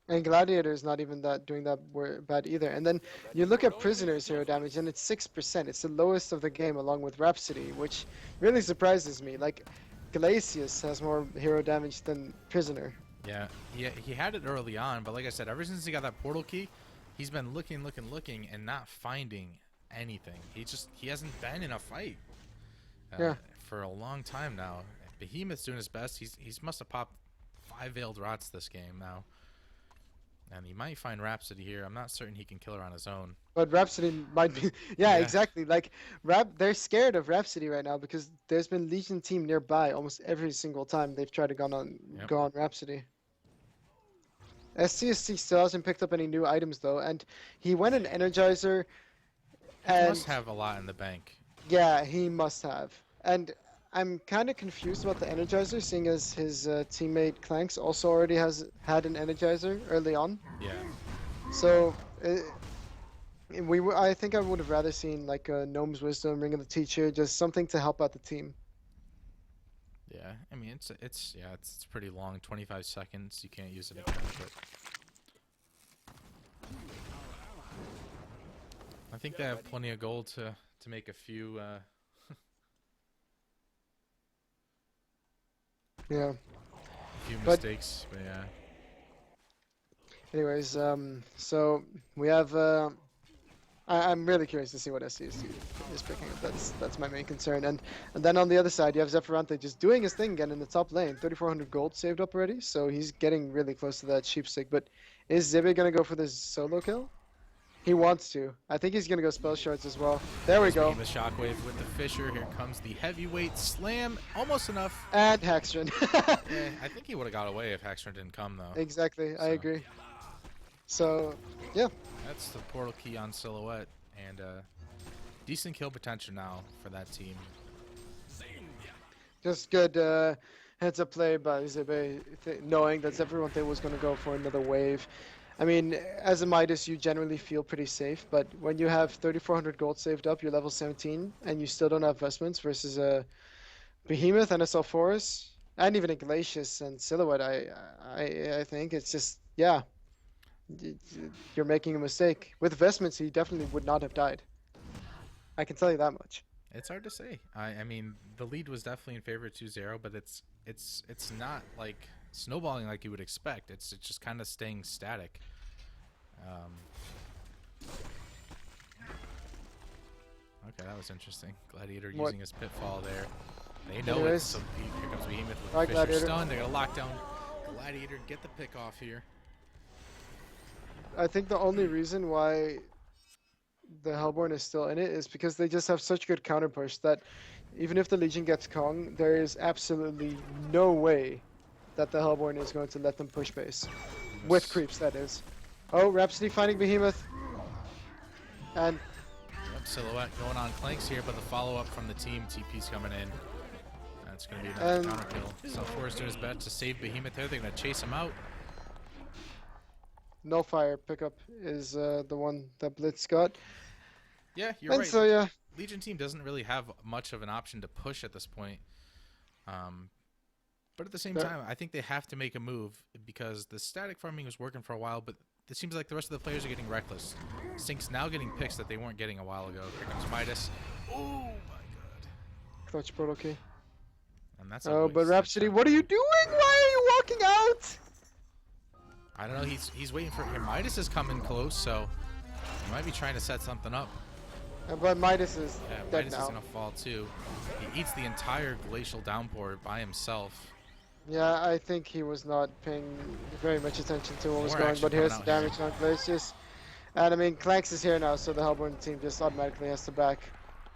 And Gladiator is not even doing that bad either. And then you look at Prisoner's hero damage, and it's 6%. It's the lowest of the game, along with Rhapsody, which really surprises me. Like, Glacius has more hero damage than Prisoner. Yeah, he had it early on, but like I said, ever since he got that portal key, he's been looking, and not finding anything. He hasn't been in a fight. Yeah. for a long time now. Behemoth's doing his best. He's must have popped 5 Veiled Rots this game now. And he might find Rhapsody here. I'm not certain he can kill her on his own. But Rhapsody might be, yeah, Yeah. exactly. Like they're scared of Rhapsody right now because there's been Legion team nearby almost every single time they've tried to Yep. go on Rhapsody. SCSC still hasn't picked up any new items though, and he went an Energizer, He must and have a lot in the bank. yeah, he must have. And I'm kind of confused about the Energizer, seeing as his teammate Clanks also already has had an Energizer early on. Yeah. So I think I would have rather seen like a Gnome's Wisdom, Ring of the Teacher, just something to help out the team. Yeah. I mean, it's pretty long. 25 seconds. You can't use it again. But I think they have plenty of gold to make a few. Yeah. Few But- mistakes, but yeah. Anyways, so we have. I'm really curious to see what SCSC is picking up. That's my main concern. And then on the other side, you have Zephyronte just doing his thing again in the top lane. 3,400 gold saved up already, so he's getting really close to that sheepstick. But is Zibby gonna go for this solo kill? He wants to. I think he's gonna go spell shards as well. There we go. The shockwave with the Fisher. Here comes the heavyweight slam. Almost enough. And Hextron. Yeah, I think he would have got away if Hextron didn't come though. Exactly, I So. agree. So, yeah. That's the portal key on Silhouette, and decent kill potential now for that team. Just good heads up play by Zebe, knowing that Zephyronte was going to go for another wave. I mean, as a Midas, you generally feel pretty safe, but when you have 3,400 gold saved up, you're level 17, and you still don't have vestments versus a Behemoth and SL4s, and even a Glacius and Silhouette, I think it's just, yeah, you're making a mistake. With vestments, he definitely would not have died. I can tell you that much. It's hard to say. I mean, the lead was definitely in favor of 2-0, but it's not like snowballing like you would expect. It's just kind of staying static. Okay, that was interesting. Gladiator What? using his pitfall there. They know Anyways. it's so here comes Behemoth with Right, the Fisher Gladiator. stun. They're gonna lock down Gladiator, get the pick off here. I think the only reason why the Hellborn is still in it is because they just have such good counter push that even if the Legion gets Kong, there is absolutely no way that the Hellborn is going to let them push base. With creeps, that is. Oh, Rhapsody finding Behemoth. And Yep, Silhouette going on Clanks here, but the follow-up from the team, TP's coming in. That's going to be another counter kill. So Forrest doing his best to save Behemoth there. They're going to chase him out. Nullfire pickup is the one that Blitz got. Yeah, you're And right. so, yeah. Legion team doesn't really have much of an option to push at this point. But at the same time, I think they have to make a move because the static farming was working for a while, but it seems like the rest of the players are getting reckless. Sync's now getting picks that they weren't getting a while ago. Here comes Midas. Oh my god. Clutch Portal Key. And that's Oh, always but such Rhapsody, a- what are you doing? Why are you walking out? I don't know. He's waiting for here. Midas is coming close, so he might be trying to set something up. But Midas is Yeah, dead Midas now. is gonna fall too. He eats the entire glacial downpour by himself. Yeah, I think he was not paying very much attention to what was More going, action but here's the coming out here. damage on Glacius. And I mean, Clanks is here now, so the Hellborn team just automatically has to back.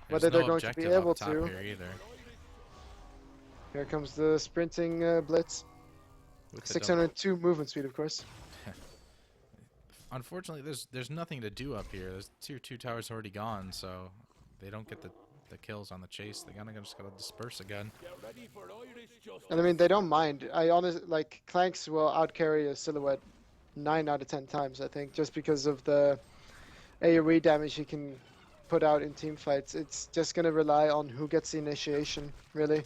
There's Whether no they're going to be objective up able top to. here either. Here comes the sprinting Blitz. With the 602 movement speed, of course. Unfortunately, there's nothing to do up here. There's tier 2 towers already gone, so they don't get the kills on the chase. They're just gotta disperse again. And I mean, they don't mind. I honestly, like, Clanks will outcarry a Silhouette 9 out of 10 times, I think, just because of the AoE damage he can put out in team fights. It's just going to rely on who gets the initiation, really.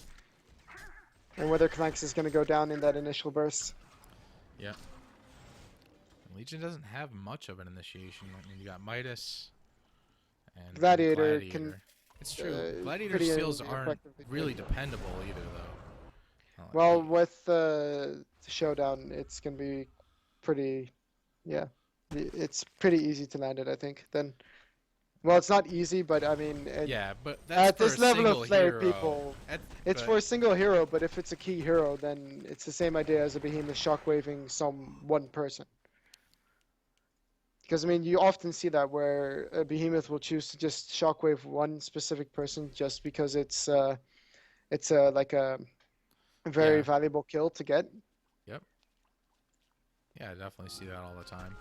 And whether Clanks is going to go down in that initial burst. Yeah. Legion doesn't have much of an initiation. I mean, you got Midas and Gladiator can, It's true. Gladiator pretty skills aren't effectively really killed. dependable either, though. Well, with the showdown, it's going to be pretty, yeah. It's pretty easy to land it, I think. Then Well, it's not easy, but I mean, Yeah, but that's at for this a level of single flare, hero. people, At, it's but for a single hero. But if it's a key hero, then it's the same idea as a behemoth shockwaving some one person. Because I mean, you often see that where a behemoth will choose to just shockwave one specific person just because it's like a very yeah, valuable kill to get. yep, yeah, I definitely see that all the time.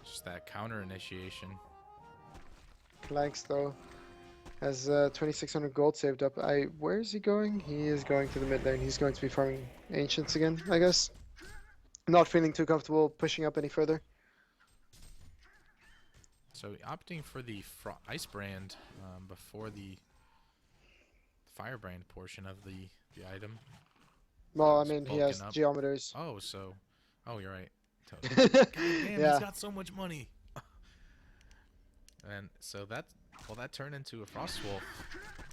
Just that counter initiation. Clanks though has 2,600 gold saved up. Where is he going? He is going to the mid lane. He's going to be farming ancients again, I guess. Not feeling too comfortable pushing up any further. So opting for the ice brand before the firebrand portion of the item. Well, I Just mean, he bulking has up. geometers. Oh, so, oh, you're right. God damn, he's Yeah. got so much money. And so that, well, that turned into a frost wolf.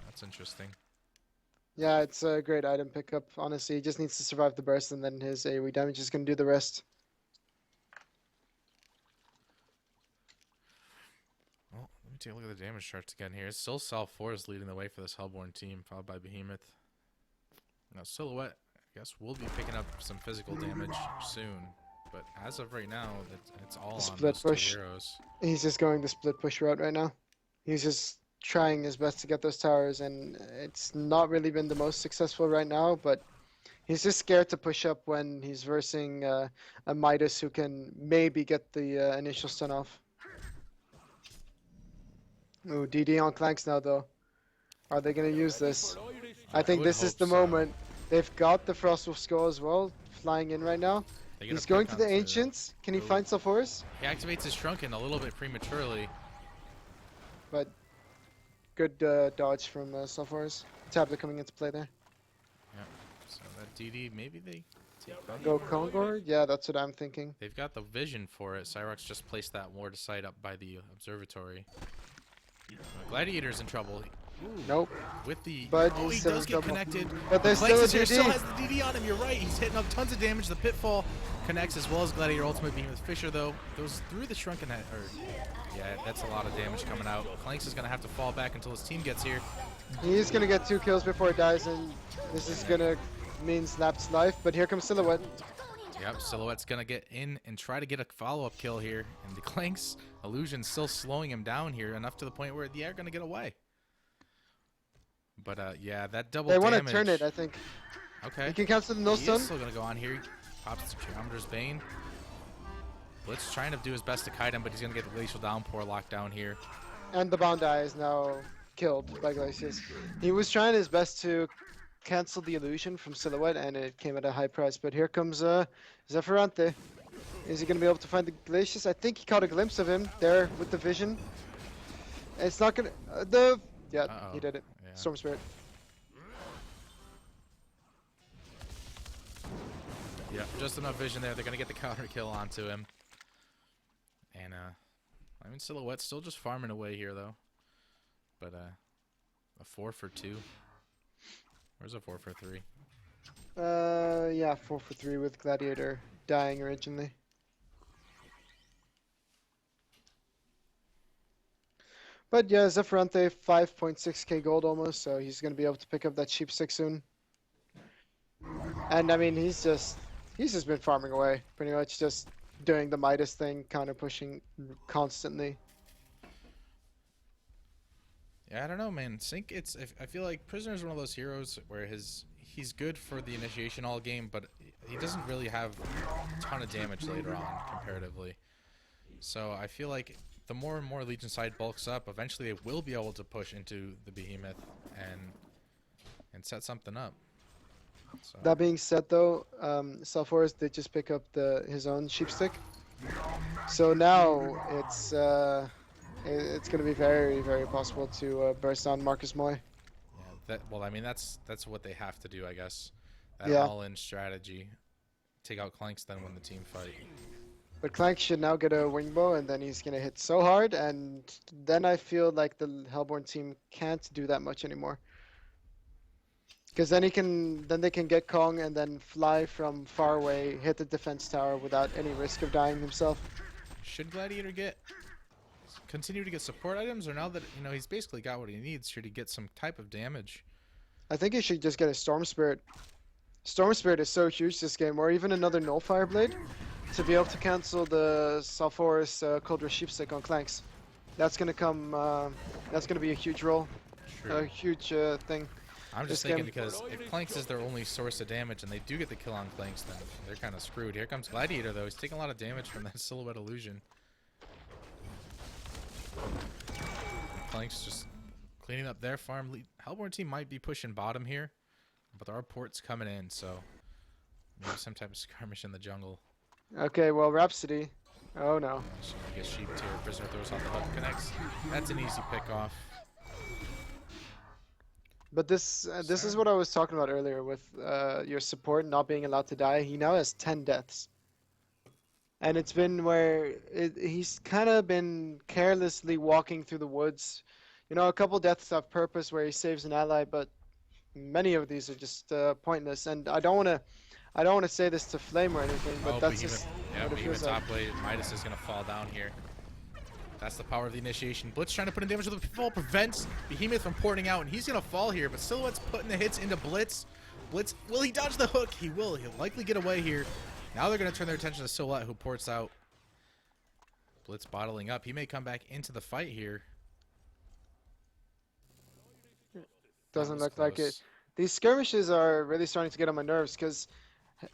That's interesting. Yeah, it's a great item pickup. Honestly, he just needs to survive the burst, and then his AoE damage is going to do the rest. Well, let me take a look at the damage charts again here. It's still Sal4 is leading the way for this Hellborn team, followed by Behemoth. Now, Silhouette, I guess, will be picking up some physical damage soon. But as of right now, it's all on Split those push. two heroes. He's just going the split push route right now. He's just trying his best to get those towers, and it's not really been the most successful right now, but he's just scared to push up when he's versing a Midas who can maybe get the initial stun off. Ooh, DD on Clanks now, though. Are they going to use this? I think would this is hope the so. moment. They've got the Frostwolf skull as well, flying in right now. They're gonna He's going pick to the onto- Ancients. Can he Ooh. find Sulfuras? He activates his Shrunken a little bit prematurely. But good dodge from Sulfuras. Tablet coming into play there. Yep. So that DD, maybe they take that. Go Kongor? Yeah, that's what I'm thinking. They've got the vision for it. Cyrox just placed that ward sight up by the observatory. Gladiator's in trouble. Ooh, Nope. with the But oh, he he's still does in get trouble. connected. But there's Clanks still a is here, still DD. has the DD on him. You're right. He's hitting up tons of damage. The pitfall connects as well as Gladiator ultimate being with Fisher though. Goes through the shrunken head. Yeah, that's a lot of damage coming out. Clanks is gonna have to fall back until his team gets here. He's gonna get 2 kills before he dies, and this is gonna mean Snap's life. But here comes Silhouette. Yep, Silhouette's gonna get in and try to get a follow-up kill here. And the Clanks illusion still slowing him down here enough to the point where they're gonna get away. But yeah, that double They damage. want to turn it, I think. Okay. He can cancel the no He stun. is still gonna go on here. He pops the Geometer's Bane. Blitz trying to do his best to kite him, but he's gonna get the Glacial Downpour locked down here. And the Bound Eye is now killed by Glacius. He was trying his best to cancel the illusion from Silhouette, and it came at a high price. But here comes Zephyranте. Is he going to be able to find the Glacius? I think he caught a glimpse of him there with the vision. It's not going to... Yeah, Uh-oh. he did it. Yeah. Storm Spirit. Yeah, just enough vision there. They're gonna get the counter kill onto him. And I mean, Silhouette's still just farming away here though. But a 4 for 2. Where's a 4 for 3? Yeah, 4 for 3 with Gladiator dying originally. But yeah, Zephyranте 5.6k gold almost, so he's going to be able to pick up that cheap 6 soon. And I mean, he's just been farming away, pretty much just doing the Midas thing, counter pushing constantly. Yeah, I don't know, man. Sync, I feel like Prisoner's one of those heroes where he's good for the initiation all game, but he doesn't really have a ton of damage later on comparatively. So I feel like the more and more Legion side bulks up, eventually they will be able to push into the Behemoth and set something up. So. That being said, though, Salforest did just pick up his own sheepstick, so now it's going to be very, very possible to burst on Marcus Moy. Yeah, well, I mean that's what they have to do, I guess. That Yeah. all-in strategy. Take out Clanks, then win the team fight. But Clank should now get a wingbow, and then he's going to hit so hard, and then I feel like the Hellborn team can't do that much anymore. Because then they can get Kong and then fly from far away, hit the defense tower without any risk of dying himself. Should Gladiator get continue to get support items, or now that he's basically got what he needs, should he get some type of damage? I think he should just get a Storm Spirit. Storm Spirit is so huge this game, or even another Nullfire Blade to be able to cancel the Sulphurous Cold Sheepstick on Clanks. That's gonna come. That's gonna be a huge role, True. a huge thing. I'm just This thinking game- because if Clanks is their only source of damage and they do get the kill on Clanks, then they're kind of screwed. Here comes Gladiator, though. He's taking a lot of damage from that Silhouette Illusion. And Clanks just cleaning up their farm. Hellborn team might be pushing bottom here, but there are ports coming in, so maybe some type of skirmish in the jungle. Okay, well, Rhapsody. Oh no. She's gonna get sheep tier. Prisoner throws on the hook, connects. That's an easy pick off. But this is what I was talking about earlier with your support not being allowed to die. He now has 10 deaths. And it's been where he's kind of been carelessly walking through the woods. You know, a couple deaths of purpose where he saves an ally, but many of these are just pointless. And I don't want to say this to Flame or anything, but that's just yeah, what it Behemoth feels like. top blade. Midas is gonna fall down here. That's the power of the initiation. Blitz trying to put in damage with the fall, prevents Behemoth from porting out, and he's gonna fall here. But Silhouette's putting the hits into Blitz. Blitz, will he dodge the hook? He will. He'll likely get away here. Now they're gonna turn their attention to Silhouette, who ports out. Blitz bottling up. He may come back into the fight here. Doesn't was look like it. close. These skirmishes are really starting to get on my nerves because,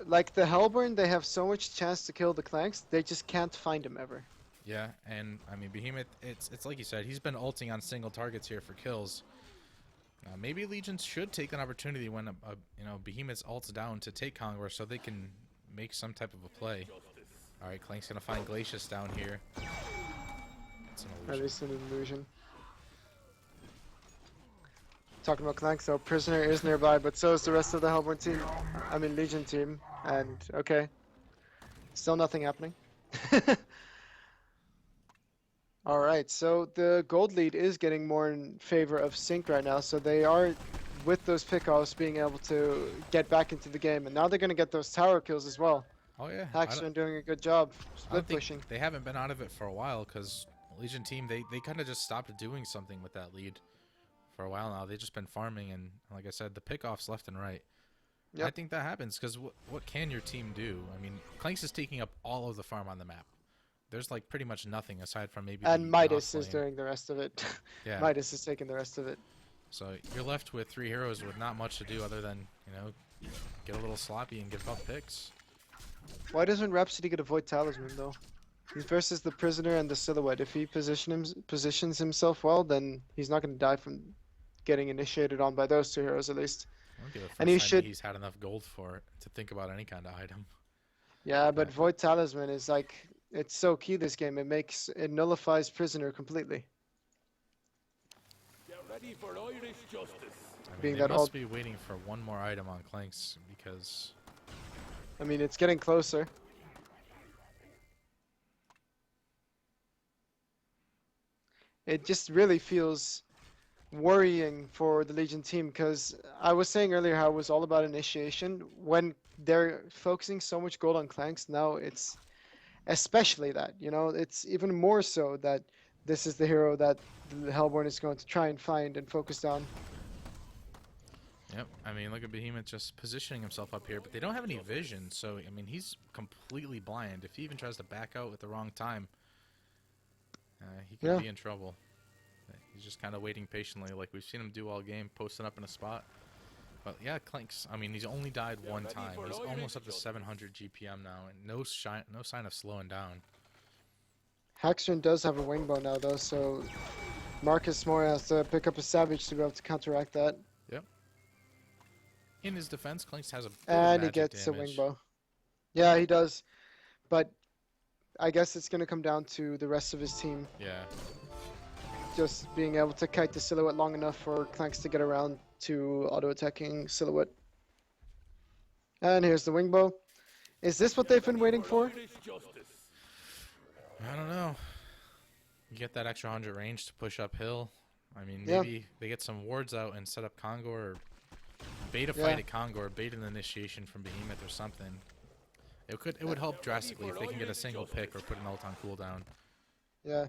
like the Hellborn, they have so much chance to kill the Clanks, they just can't find him ever. Yeah, and I mean Behemoth. It's like you said. He's been ulting on single targets here for kills. Maybe Legions should take an opportunity when Behemoth's ults down to take Conqueror so they can make some type of a play. All right, Clank's gonna find Glacius down here. It's an At illusion. least an illusion. Talking about Clanks, so Prisoner is nearby, but so is the rest of the Hellborn team. I mean Legion team. And okay, still nothing happening. All right, so the gold lead is getting more in favor of Sync right now, so they are, with those pickoffs, being able to get back into the game, and now they're going to get those tower kills as well. Oh yeah, Haxton doing a good job I split don't think pushing. they haven't been out of it for a while because Legion team they kind of just stopped doing something with that lead for a while now. They've just been farming, and like I said, the pickoffs left and right. Yep. I think that happens because what can your team do? I mean, Clanks is taking up all of the farm on the map. There's like pretty much nothing aside from maybe. And the Midas Knock is lane. doing the rest of it. Yeah. Midas is taking the rest of it. So you're left with 3 heroes with not much to do other than get a little sloppy and give up picks. Why doesn't Rhapsody get a Void Talisman though? He's versus the Prisoner and the Silhouette. If he positions himself well, then he's not going to die from getting initiated on by those two heroes at least. I don't get the first And he time should- he's had enough gold for it to think about any kind of item. Yeah, but Yeah. Void Talisman is like, it's so key this game. It nullifies Prisoner completely. Get ready for Irish justice. I mean, Being they that must all- be waiting for one more item on Clanks because I mean, it's getting closer. It just really feels worrying for the Legion team because I was saying earlier how it was all about initiation. When they're focusing so much gold on Clanks, now it's especially that, it's even more so that this is the hero that the Hellborn is going to try and find and focus on. Yep, I mean, look at Behemoth just positioning himself up here, but they don't have any vision, so, I mean, he's completely blind. If he even tries to back out at the wrong time, he could Yeah. be in trouble. He's just kind of waiting patiently, like we've seen him do all game, posting up in a spot. But yeah, Clanks, I mean, he's only died one ready time. for He's Irish almost up to justice. 700 GPM now, and no sign of slowing down. Haxton does have a wingbow now though, so Marcus Moore has to pick up a Savage to be able to counteract that. In his defense, Clanks has a bit of And he magic gets damage. a wingbow. Yeah, he does. But I guess it's going to come down to the rest of his team Yeah. just being able to kite the Silhouette long enough for Clanks to get around to auto-attacking Silhouette. And here's the wingbow. Is this what they've been waiting for? Irish justice. I don't know. You get that extra 100 range to push uphill. I mean, Yeah. maybe they get some wards out and set up Kongor or bait a Yeah. fight at Kongor, bait an initiation from Behemoth or something. It would help drastically if they can get a single pick or put an ult on cooldown. Yeah.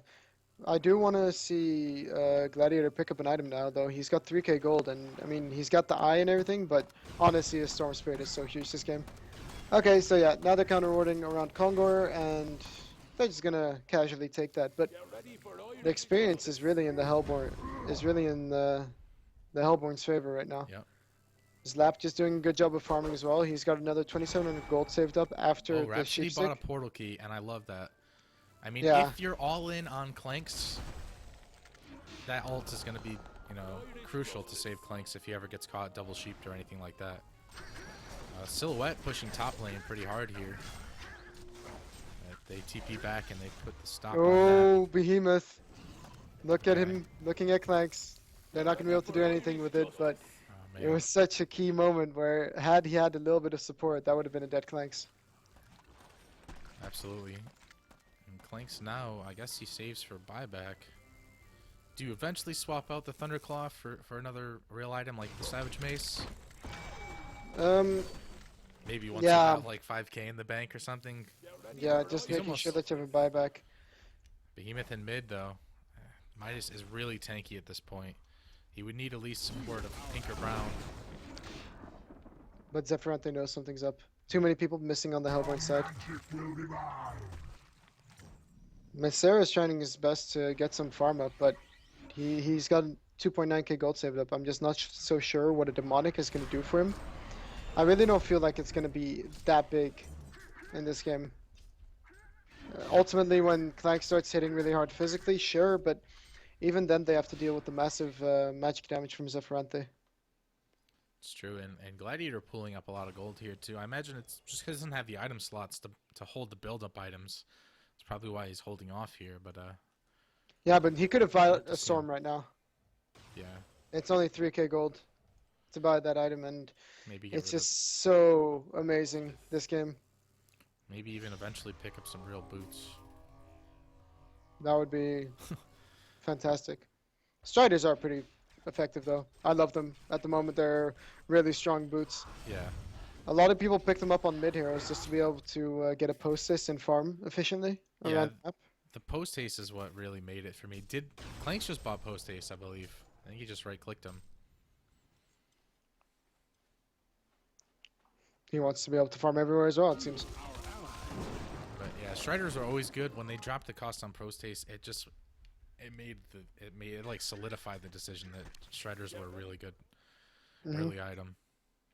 I do want to see Gladiator pick up an item now, though. He's got 3k gold, and I mean, he's got the eye and everything, but honestly, his Storm Spirit is so huge this game. Okay, so yeah, now they're counter-warding around Kongor, and they're just gonna casually take that. But Get ready for Irish the experience is really in the Hellborn, is really in the Hellborn's favor right now. Yep. Zlap just doing a good job of farming as well. He's got another 2,700 gold saved up after Oh, the Rhapsody sheep bought a stick. portal key, and I love that. I mean, Yeah. if you're all in on Clanks, that ult is going to be, you know, crucial to save Clanks if he ever gets caught double sheeped or anything like that. Silhouette pushing top lane pretty hard here. They TP back and they put the stop on that. Oh, Behemoth. Look at Okay. him looking at Clanks. They're not going to be able to do anything with it, but Oh, it man. was such a key moment where had he had a little bit of support, that would have been a dead Clanks. Absolutely. And Clanks now, I guess he saves for buyback. Do you eventually swap out the Thunderclaw for another real item like the Savage Mace? Maybe once Yeah. you have like 5k in the bank or something. Yeah, just He's making sure almost- that you have a buyback. Behemoth in mid though. Midas is really tanky at this point. He would need at least support of Pink or Brown. But Zephyranthi knows something's up. Too many people missing on the Hellborn side. Messera's trying his best to get some farm up, but he's got 2.9k gold saved up. I'm just not so sure what a demonic is going to do for him. I really don't feel like it's going to be that big in this game. Ultimately, when Clank starts hitting really hard physically, sure, but even then they have to deal with the massive magic damage from Zephyranthi. It's true, and Gladiator pulling up a lot of gold here too. I imagine it's just because he doesn't have the item slots to hold the build-up items. It's probably why he's holding off here, but Yeah, but he could have Like bought to a see storm him. right now. yeah, It's only 3k gold to buy that item, and maybe get it's rid of, just so amazing this game. maybe even eventually pick up some real boots. That would be fantastic. Striders are pretty effective though. I love them. At the moment, they're really strong boots. Yeah, A lot of people pick them up on mid heroes just to be able to get a post haste and farm efficiently Yeah. around the map. the post haste is what really made it for me. Did Clanks just bought post haste? I believe. I think he just right-clicked him. He wants to be able to farm everywhere as well, it seems. But yeah, Striders are always good. When they dropped the cost on post haste, it like solidified the decision that Striders were a really good Mhm. early item.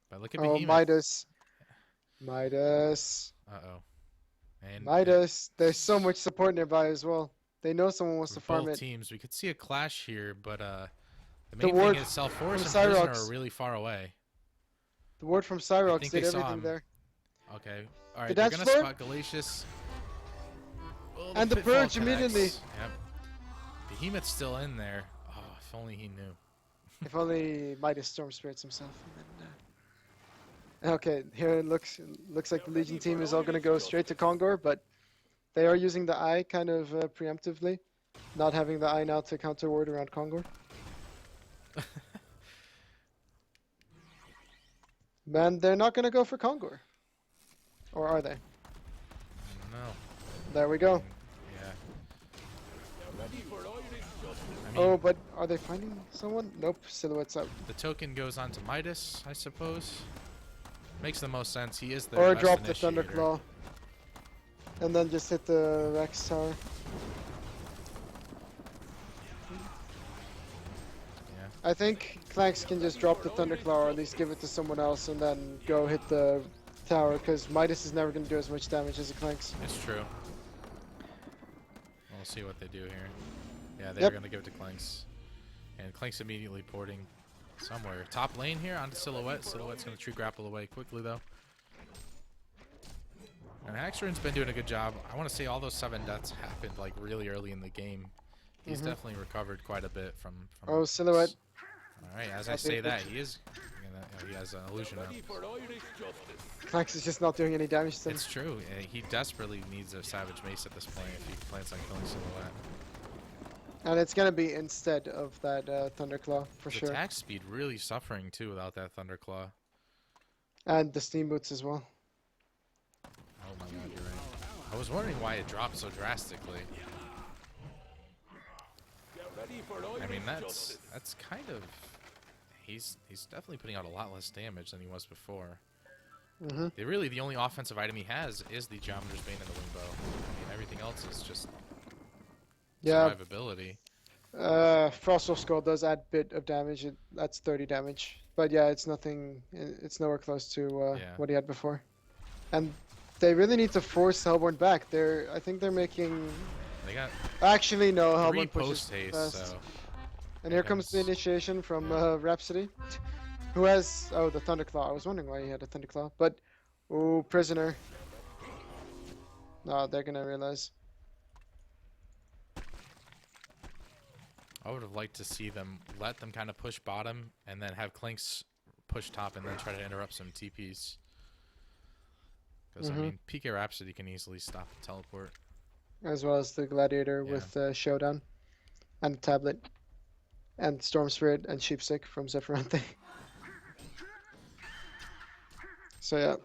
But look at Oh, Behemoth. Midas. Midas. Uh-oh. And Midas. There's so much support nearby as well. They know someone wants for to farm both it. teams, we could see a clash here, but the The main ward thing is Self Force and from Prisoner Cyrox. are really far away. The ward from I Cyrox think did they saw everything him. there. Okay. All right, The they're dance gonna floor? spot Galatius. Oh, And the pitfall purge immediately. connects. Yep. Behemoth's still in there. Oh, if only he knew. If only Midas Storm Spirits himself. And then, okay, here it looks like the Legion team is all going to go straight to Kongor, but they are using the eye kind of preemptively, not having the eye now to counter ward around Kongor. Man, they're not going to go for Kongor. Or are they? No. There we go. Yeah. Get ready for Irish justice. I mean, Oh, but are they finding someone? Nope, Silhouette's out. the token goes on to Midas, I suppose. Makes the most sense. He is the Or best drop the initiator. Thunderclaw. And then just hit the Rex Tower. Yeah. I think Clanks can just drop the Thunderclaw or at least give it to someone else and then go hit the tower because Midas is never going to do as much damage as a Clanks. It's true. We'll see what they do here. Yeah, they're Yep. going to give it to Clanks. And Clanks immediately porting somewhere. Top lane here onto Silhouette. Silhouette's going to true grapple away quickly, though. And Haxorn's been doing a good job. I want to say all those 7 deaths happened like really early in the game. He's definitely recovered quite a bit from Oh, Silhouette. All right, as I Not say being that, good. he is. He has an illusion now. Ready for Irish justice. Clanks is just not doing any damage to them. It's true. He desperately needs a Savage Mace at this point if he plans on killing Silhouette. And it's going to be instead of that Thunderclaw for His sure. attack speed really suffering too without that Thunderclaw. And the Steam Boots as well. Oh my god, you're right. I was wondering why it dropped so drastically. for I mean, Irish that's justice. kind of he's definitely putting out a lot less damage than he was before. Mm-hmm. The only offensive item he has is the Geometer's Bane and the Wing Bow. I mean, everything else is just Yeah. survivability. Frostwolf Skull does add bit of damage. That's 30 damage. But yeah, it's nothing. It's nowhere close to Yeah. what he had before. And they really need to force Hellborn back. I think they're making. They got Actually, no. 3 Hellborn pushes post haste, fast. so And here here comes the comes initiation from Rhapsody, who has the Thunderclaw. I was wondering why he had a Thunderclaw, but prisoner. No, they're gonna realize. I would have liked to see them let them kind of push bottom and then have Clinks push top and then try to interrupt some TPs. Because, I Mhm. mean, PK Rhapsody can easily stop the teleport. As well as the Gladiator Yeah. with Showdown, and Tablet, and Storm Spirit and Sheepstick from Zephyranthi. So yeah,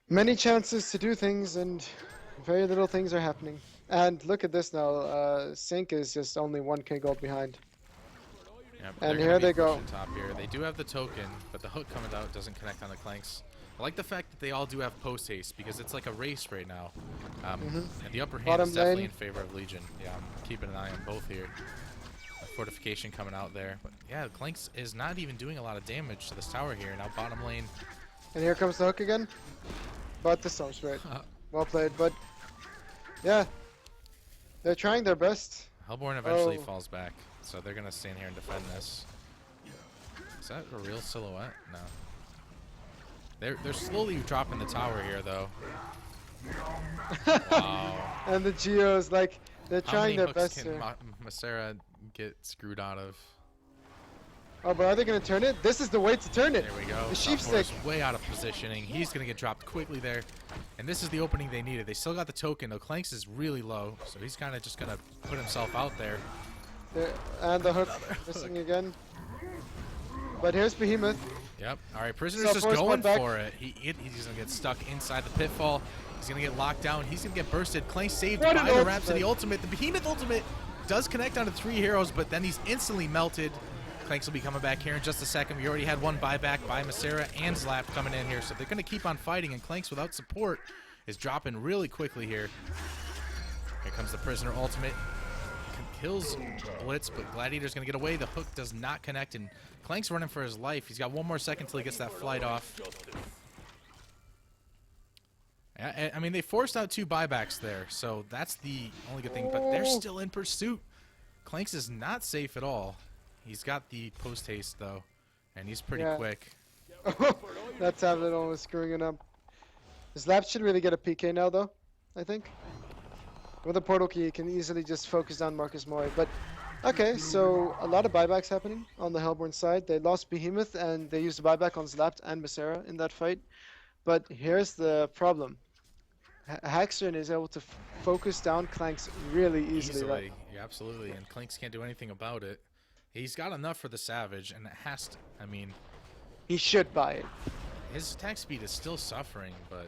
many chances to do things and very little things are happening. And look at this now. Sync is just only 1k gold behind. Yeah, And they're here gonna be they go. pushing top here. They do have the token, but the hook coming out doesn't connect on the Clanks. I like the fact that they all do have post haste because it's like a race right now. And the upper hand Bottom is definitely lane. in favor of Legion. Yeah, I'm keeping an eye on both here. Fortification coming out there. But yeah, Clanks is not even doing a lot of damage to this tower here. Now bottom lane. And here comes the hook again. But the Storm Spirit. Well played, but yeah. They're trying their best. Hellborn eventually Oh. falls back. So they're going to stand here and defend this. Is that a real silhouette? No. They're slowly dropping the tower here, though. Wow. And the Geos, like, they're How trying many their hooks best can here. Masera get screwed out of? Oh, but are they going to turn it? This is the way to turn it. There we go. The Sophomore Sheepstick. is way out of positioning. He's going to get dropped quickly there. And this is the opening they needed. They still got the token, though. Clanks is really low, so he's kind of just going to put himself out there. And the hook Another missing hook. again. But here's Behemoth. Yep. All right, Prisoner's So just force going one back. for it. He's going to get stuck inside the pitfall. He's going to get locked down. He's going to get bursted. Clanks saved What by an the ultimate. Rhapsody ultimate. The Behemoth ultimate does connect onto 3 heroes, but then he's instantly melted. Clanks will be coming back here in just a second. We already had one buyback by Masera and Zlap coming in here, so they're going to keep on fighting, and Clanks without support is dropping really quickly here. Here comes the Prisoner ultimate. Kills Blitz, but Gladiator's going to get away. The hook does not connect, and Clank's running for his life. He's got 1 more second till he gets that flight off. I mean, they forced out 2 buybacks there, so that's the only good thing, but they're still in pursuit. Clanks is not safe at all. He's got the post haste, though, and he's pretty Yeah. quick. That tablet almost screwing it up. Zlap should really get a PK now, though, I think. With a portal key, he can easily just focus on Marcus Moy. But, okay, so a lot of buybacks happening on the Hellborn side. They lost Behemoth, and they used the buyback on Zlap and Masera in that fight. But here's the problem. Haxorn is able to focus down Clanks really easily. Right? Yeah, absolutely, and Clanks can't do anything about it. He's got enough for the Savage, and it has to, I mean, He should buy it. his attack speed is still suffering, but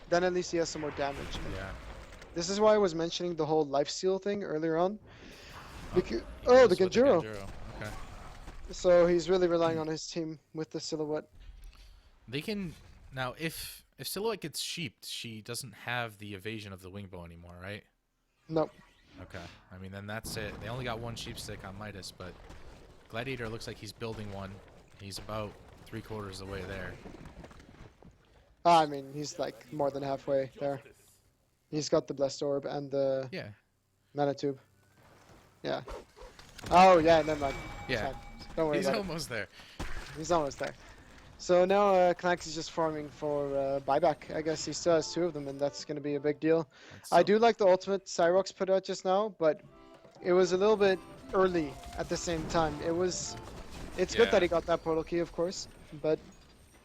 Then at least he has some more damage. yeah. This is why I was mentioning the whole lifesteal thing earlier on. He The goes with Genjuro. Okay. So he's really relying on his team with the silhouette. They can now if Silhouette gets sheeped, she doesn't have the evasion of the Wingbow anymore, right? No. Okay. I mean, then that's it. They only got 1 sheepstick on Midas, but Gladiator looks like he's building one. He's about 3/4 of the way there. I mean, he's like more than halfway there. He's got the Blessed Orb and the Yeah. Mana Tube. Yeah. Oh, yeah, never mind. It's Yeah. fine. Don't worry He's about almost there. it. He's almost there. So now Clanks is just farming for buyback. I guess he still has 2 of them, and that's going to be a big deal. I do like the ultimate Cyrox put out just now, but it was a little bit early at the same time. It's good Yeah. that he got that portal key, of course, but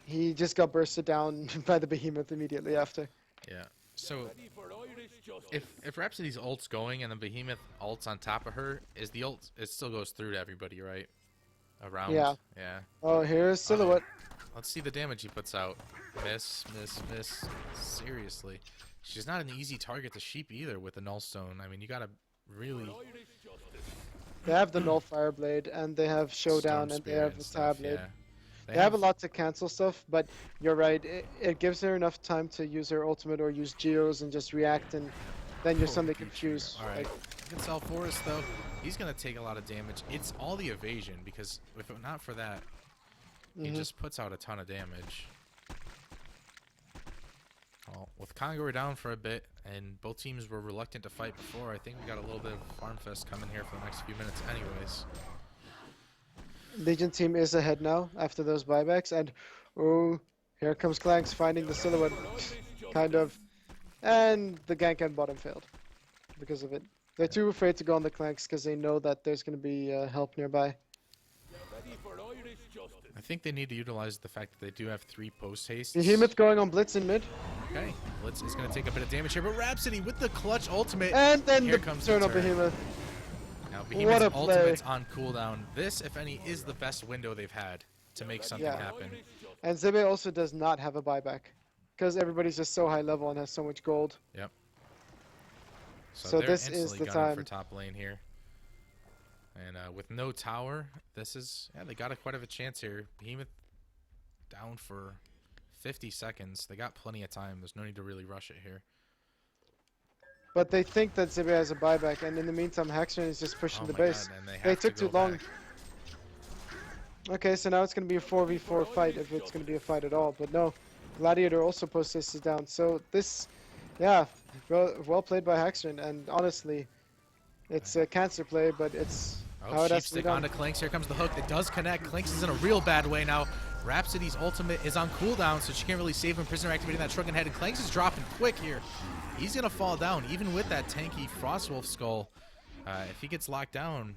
he just got bursted down by the Behemoth immediately after. Yeah. So Ready for Irish justice. if Rhapsody's ult's going and the Behemoth ult's on top of her, is the ult it still goes through to everybody, right? Around. Yeah. Yeah. Oh, here's Silhouette. Let's see the damage he puts out. Miss, miss, miss. Seriously. She's not an easy target to sheep either with the Nullstone. I mean, you gotta really Irish justice. They have the Nullfire Blade, and they have storm Showdown, and they spirit have and the stuff. Tablet. Yeah, They have a lot to cancel stuff, but you're right. It gives her enough time to use her ultimate or use Geos and just react, and then you're Oh, suddenly Pikachu. confused. All right, Like, against Alforus though, he's gonna take a lot of damage. It's all the evasion because if not for that, he mhm. just puts out a ton of damage. Well, with Congo down for a bit, and both teams were reluctant to fight before, I think we got a little bit of farm fest coming here for the next few minutes anyways. Legion team is ahead now after those buybacks, and oh, here comes Clanks finding the silhouette, kind of, and the gank and bottom failed because of it. They're too afraid to go on the Clanks because they know that there's going to be help nearby. Ready for Irish justice. I think they need to utilize the fact that they do have 3 post hastes. Behemoth going on Blitz in mid, Okay, Blitz is going to take a bit of damage here, but Rhapsody with the clutch ultimate. and then Here the comes turn the of turn. Behemoth. Now What Behemoth's a play. ultimate's on cooldown. This, if any, is the best window they've had to make something Yeah. happen. And Zebe also does not have a buyback because everybody's just so high level and has so much gold. So they're this is instantly the gunning for time. top lane here. And with no tower, this is, yeah, they got quite of a chance here. Behemoth down for 50 seconds. They got plenty of time. There's no need to really rush it here. But they think that Zebe has a buyback, and in the meantime, Haxorn is just pushing Oh the my base. God, and they They have took to go too long. back. Okay, so now it's going to be a 4v4 fight if it's going to be a fight at all. But no, Gladiator also post is down. So this, yeah, well played by Haxorn. And honestly, it's a cancer play, but it's how Oh, it has to be Sheepstick done. onto Clinks. Here comes the hook. It does connect. Clinks is in a real bad way now. Rhapsody's ultimate is on cooldown, so she can't really save him. Prisoner activating that shrunken head. And Clinks is dropping quick here. He's going to fall down, even with that tanky Frostwolf skull. If he gets locked down,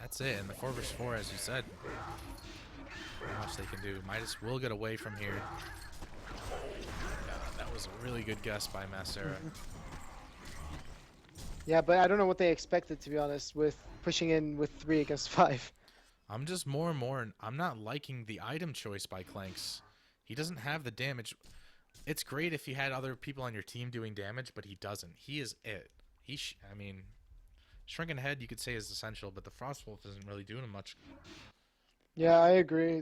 that's it. And the 4 vs 4, as you said. Not much they can do. Midas will get away from here. That was a really good guess by Massera. Yeah, but I don't know what they expected, to be honest, with pushing in with 3 against 5. I'm just more and more, I'm not liking the item choice by Clanks. He doesn't have the damage. It's great if you had other people on your team doing damage, but he doesn't. He is it. I mean, Shrunken Head you could say is essential, but the Frostwolf isn't really doing much. Yeah, I agree.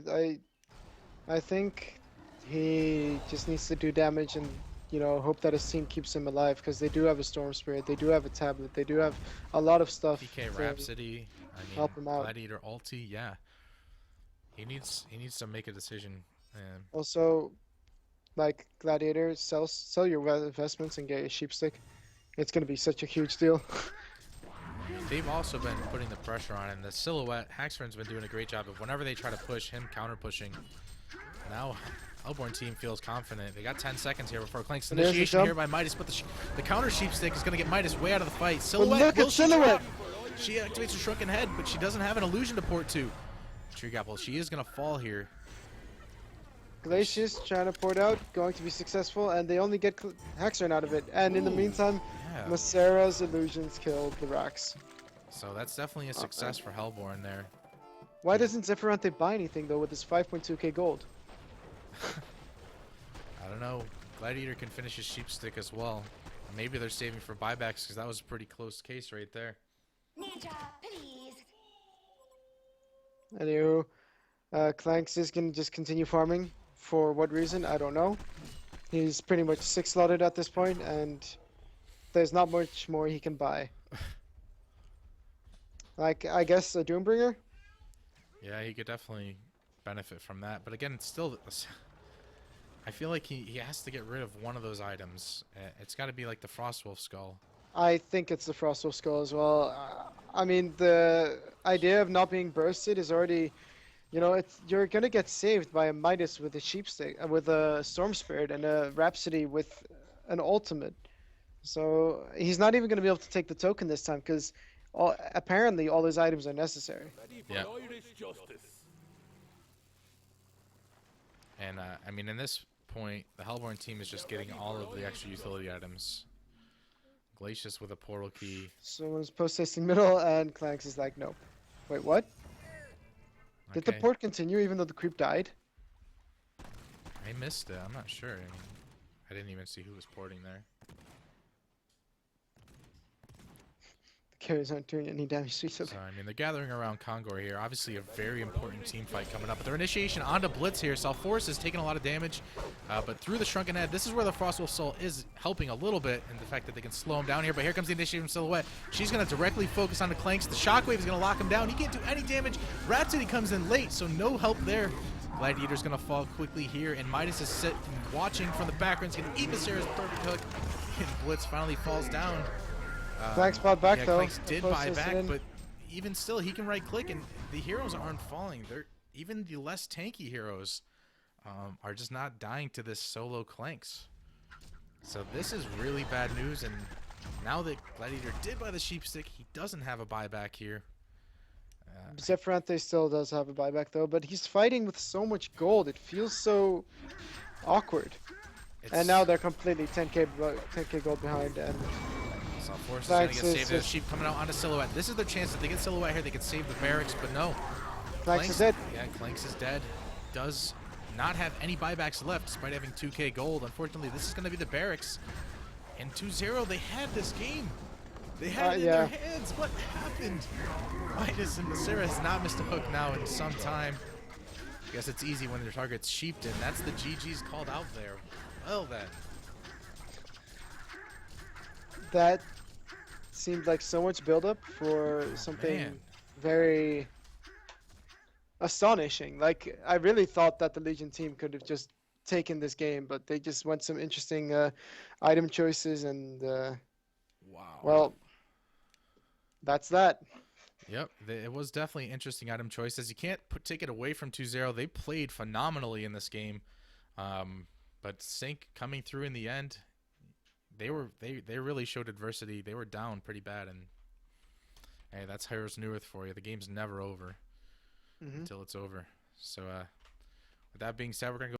I think he just needs to do damage and, you know, hope that his team keeps him alive, because they do have a Storm Spirit, they do have a Tablet, they do have a lot of stuff. PK to Rhapsody, I mean, help him out. Gladiator ulti, yeah. He needs to make a decision. And Also, like Gladiator, sell your investments and get a Sheepstick. It's going to be such a huge deal. they've also been putting the pressure on him. The silhouette, Haxford's been doing a great job of whenever they try to push him, counter pushing. Now, Hellborn team feels confident. They got 10 seconds here before Clanks. And there's the Initiation jump. here by Midas, but the counter Sheepstick is going to get Midas way out of the fight. But Silhouette, look will at she Silhouette! drop? She activates her Shrunken Head, but she doesn't have an illusion to port to. Tree Grapple, she is going to fall here. Glacius trying to port out, going to be successful, and they only get Haxorn out of it. And in the Ooh, meantime, Yeah. Masera's illusions killed the Rax. So that's definitely a success for Hellborn there. Why doesn't Zephyronte buy anything though with his 5.2k gold? I don't know. Gladiator can finish his Sheepstick as well. Maybe they're saving for buybacks because that was a pretty close case right there. Ninja, please. Anywho, Clanks is gonna just continue farming. For what reason? I don't know. He's pretty much 6-slotted at this point, and there's not much more he can buy. Like, I guess a Doombringer? Yeah, he could definitely benefit from that. But again, it's still... I feel like he has to get rid of one of those items. It's got to be like the Frostwolf Skull. I think it's the Frostwolf Skull as well. I mean, the idea of not being bursted is already... You know, you're gonna get saved by a Midas with a Sheepstick, with a Storm Spirit, and a Rhapsody with an ultimate. So he's not even gonna be able to take the token this time, because apparently all his items are necessary. Ready for Yeah. Irish justice. And, I mean, in this point, the Hellborn team is just getting all of the extra utility items. Glacius with a portal key. Someone's post-tasting middle, and Clanks is like, nope. Wait, what? Did the Okay. port continue even though the creep died? I missed it. I'm not sure. I mean, I didn't even see who was porting there. Carries aren't doing any damage to each other. So, I mean, they're gathering around Kongor here. Obviously, a very important team fight coming up. But their initiation onto Blitz here. Force is taking a lot of damage, but through the Shrunken Head, this is where the Frostwolf Soul is helping a little bit in the fact that they can slow him down here. But here comes the initiation from Silhouette. She's going to directly focus on the Clanks. The Shockwave is going to lock him down. He can't do any damage. Rhapsody comes in late, so no help there. Gladiator's going to fall quickly here, and Midas is sitting watching from the background. He's going to eat Viscera's perfect hook, and Blitz finally falls down. Clanks fought back, yeah, though. Clanks did Close buy this back, in. but even still, he can right-click, and the heroes aren't falling. They're even the less tanky heroes are just not dying to this solo Clanks. So this is really bad news, and now that Gladiator did buy the Sheep Stick, he doesn't have a buyback here. Zephrante still does have a buyback, though, but he's fighting with so much gold. It feels so awkward. And now they're completely 10k gold behind, and Force is going to Clanks get is saved. There's just- Sheep coming out onto Silhouette. This is their chance. If they get Silhouette here, they can save the barracks, but no. Clanks is dead. Yeah, Clanks is dead. Does not have any buybacks left despite having 2k gold. Unfortunately, this is going to be the barracks. And 2-0, they had this game. They had it in their hands. What happened? Midas and Sarah has not missed a hook now in some time. I guess it's easy when their target's Sheepton. That's the GG's called out there. Well then. That seemed like so much buildup for something man. very astonishing. Like, I really thought that the Legion team could have just taken this game, but they just went some interesting item choices, and Wow. well, that's that. Yep, it was definitely interesting item choices. You can't take it away from 2-0. They played phenomenally in this game, but Sync coming through in the end, they really showed adversity. They were down pretty bad, and hey, that's Heroes Newerth for you. The game's never over until it's over. So with that being said, we're gonna go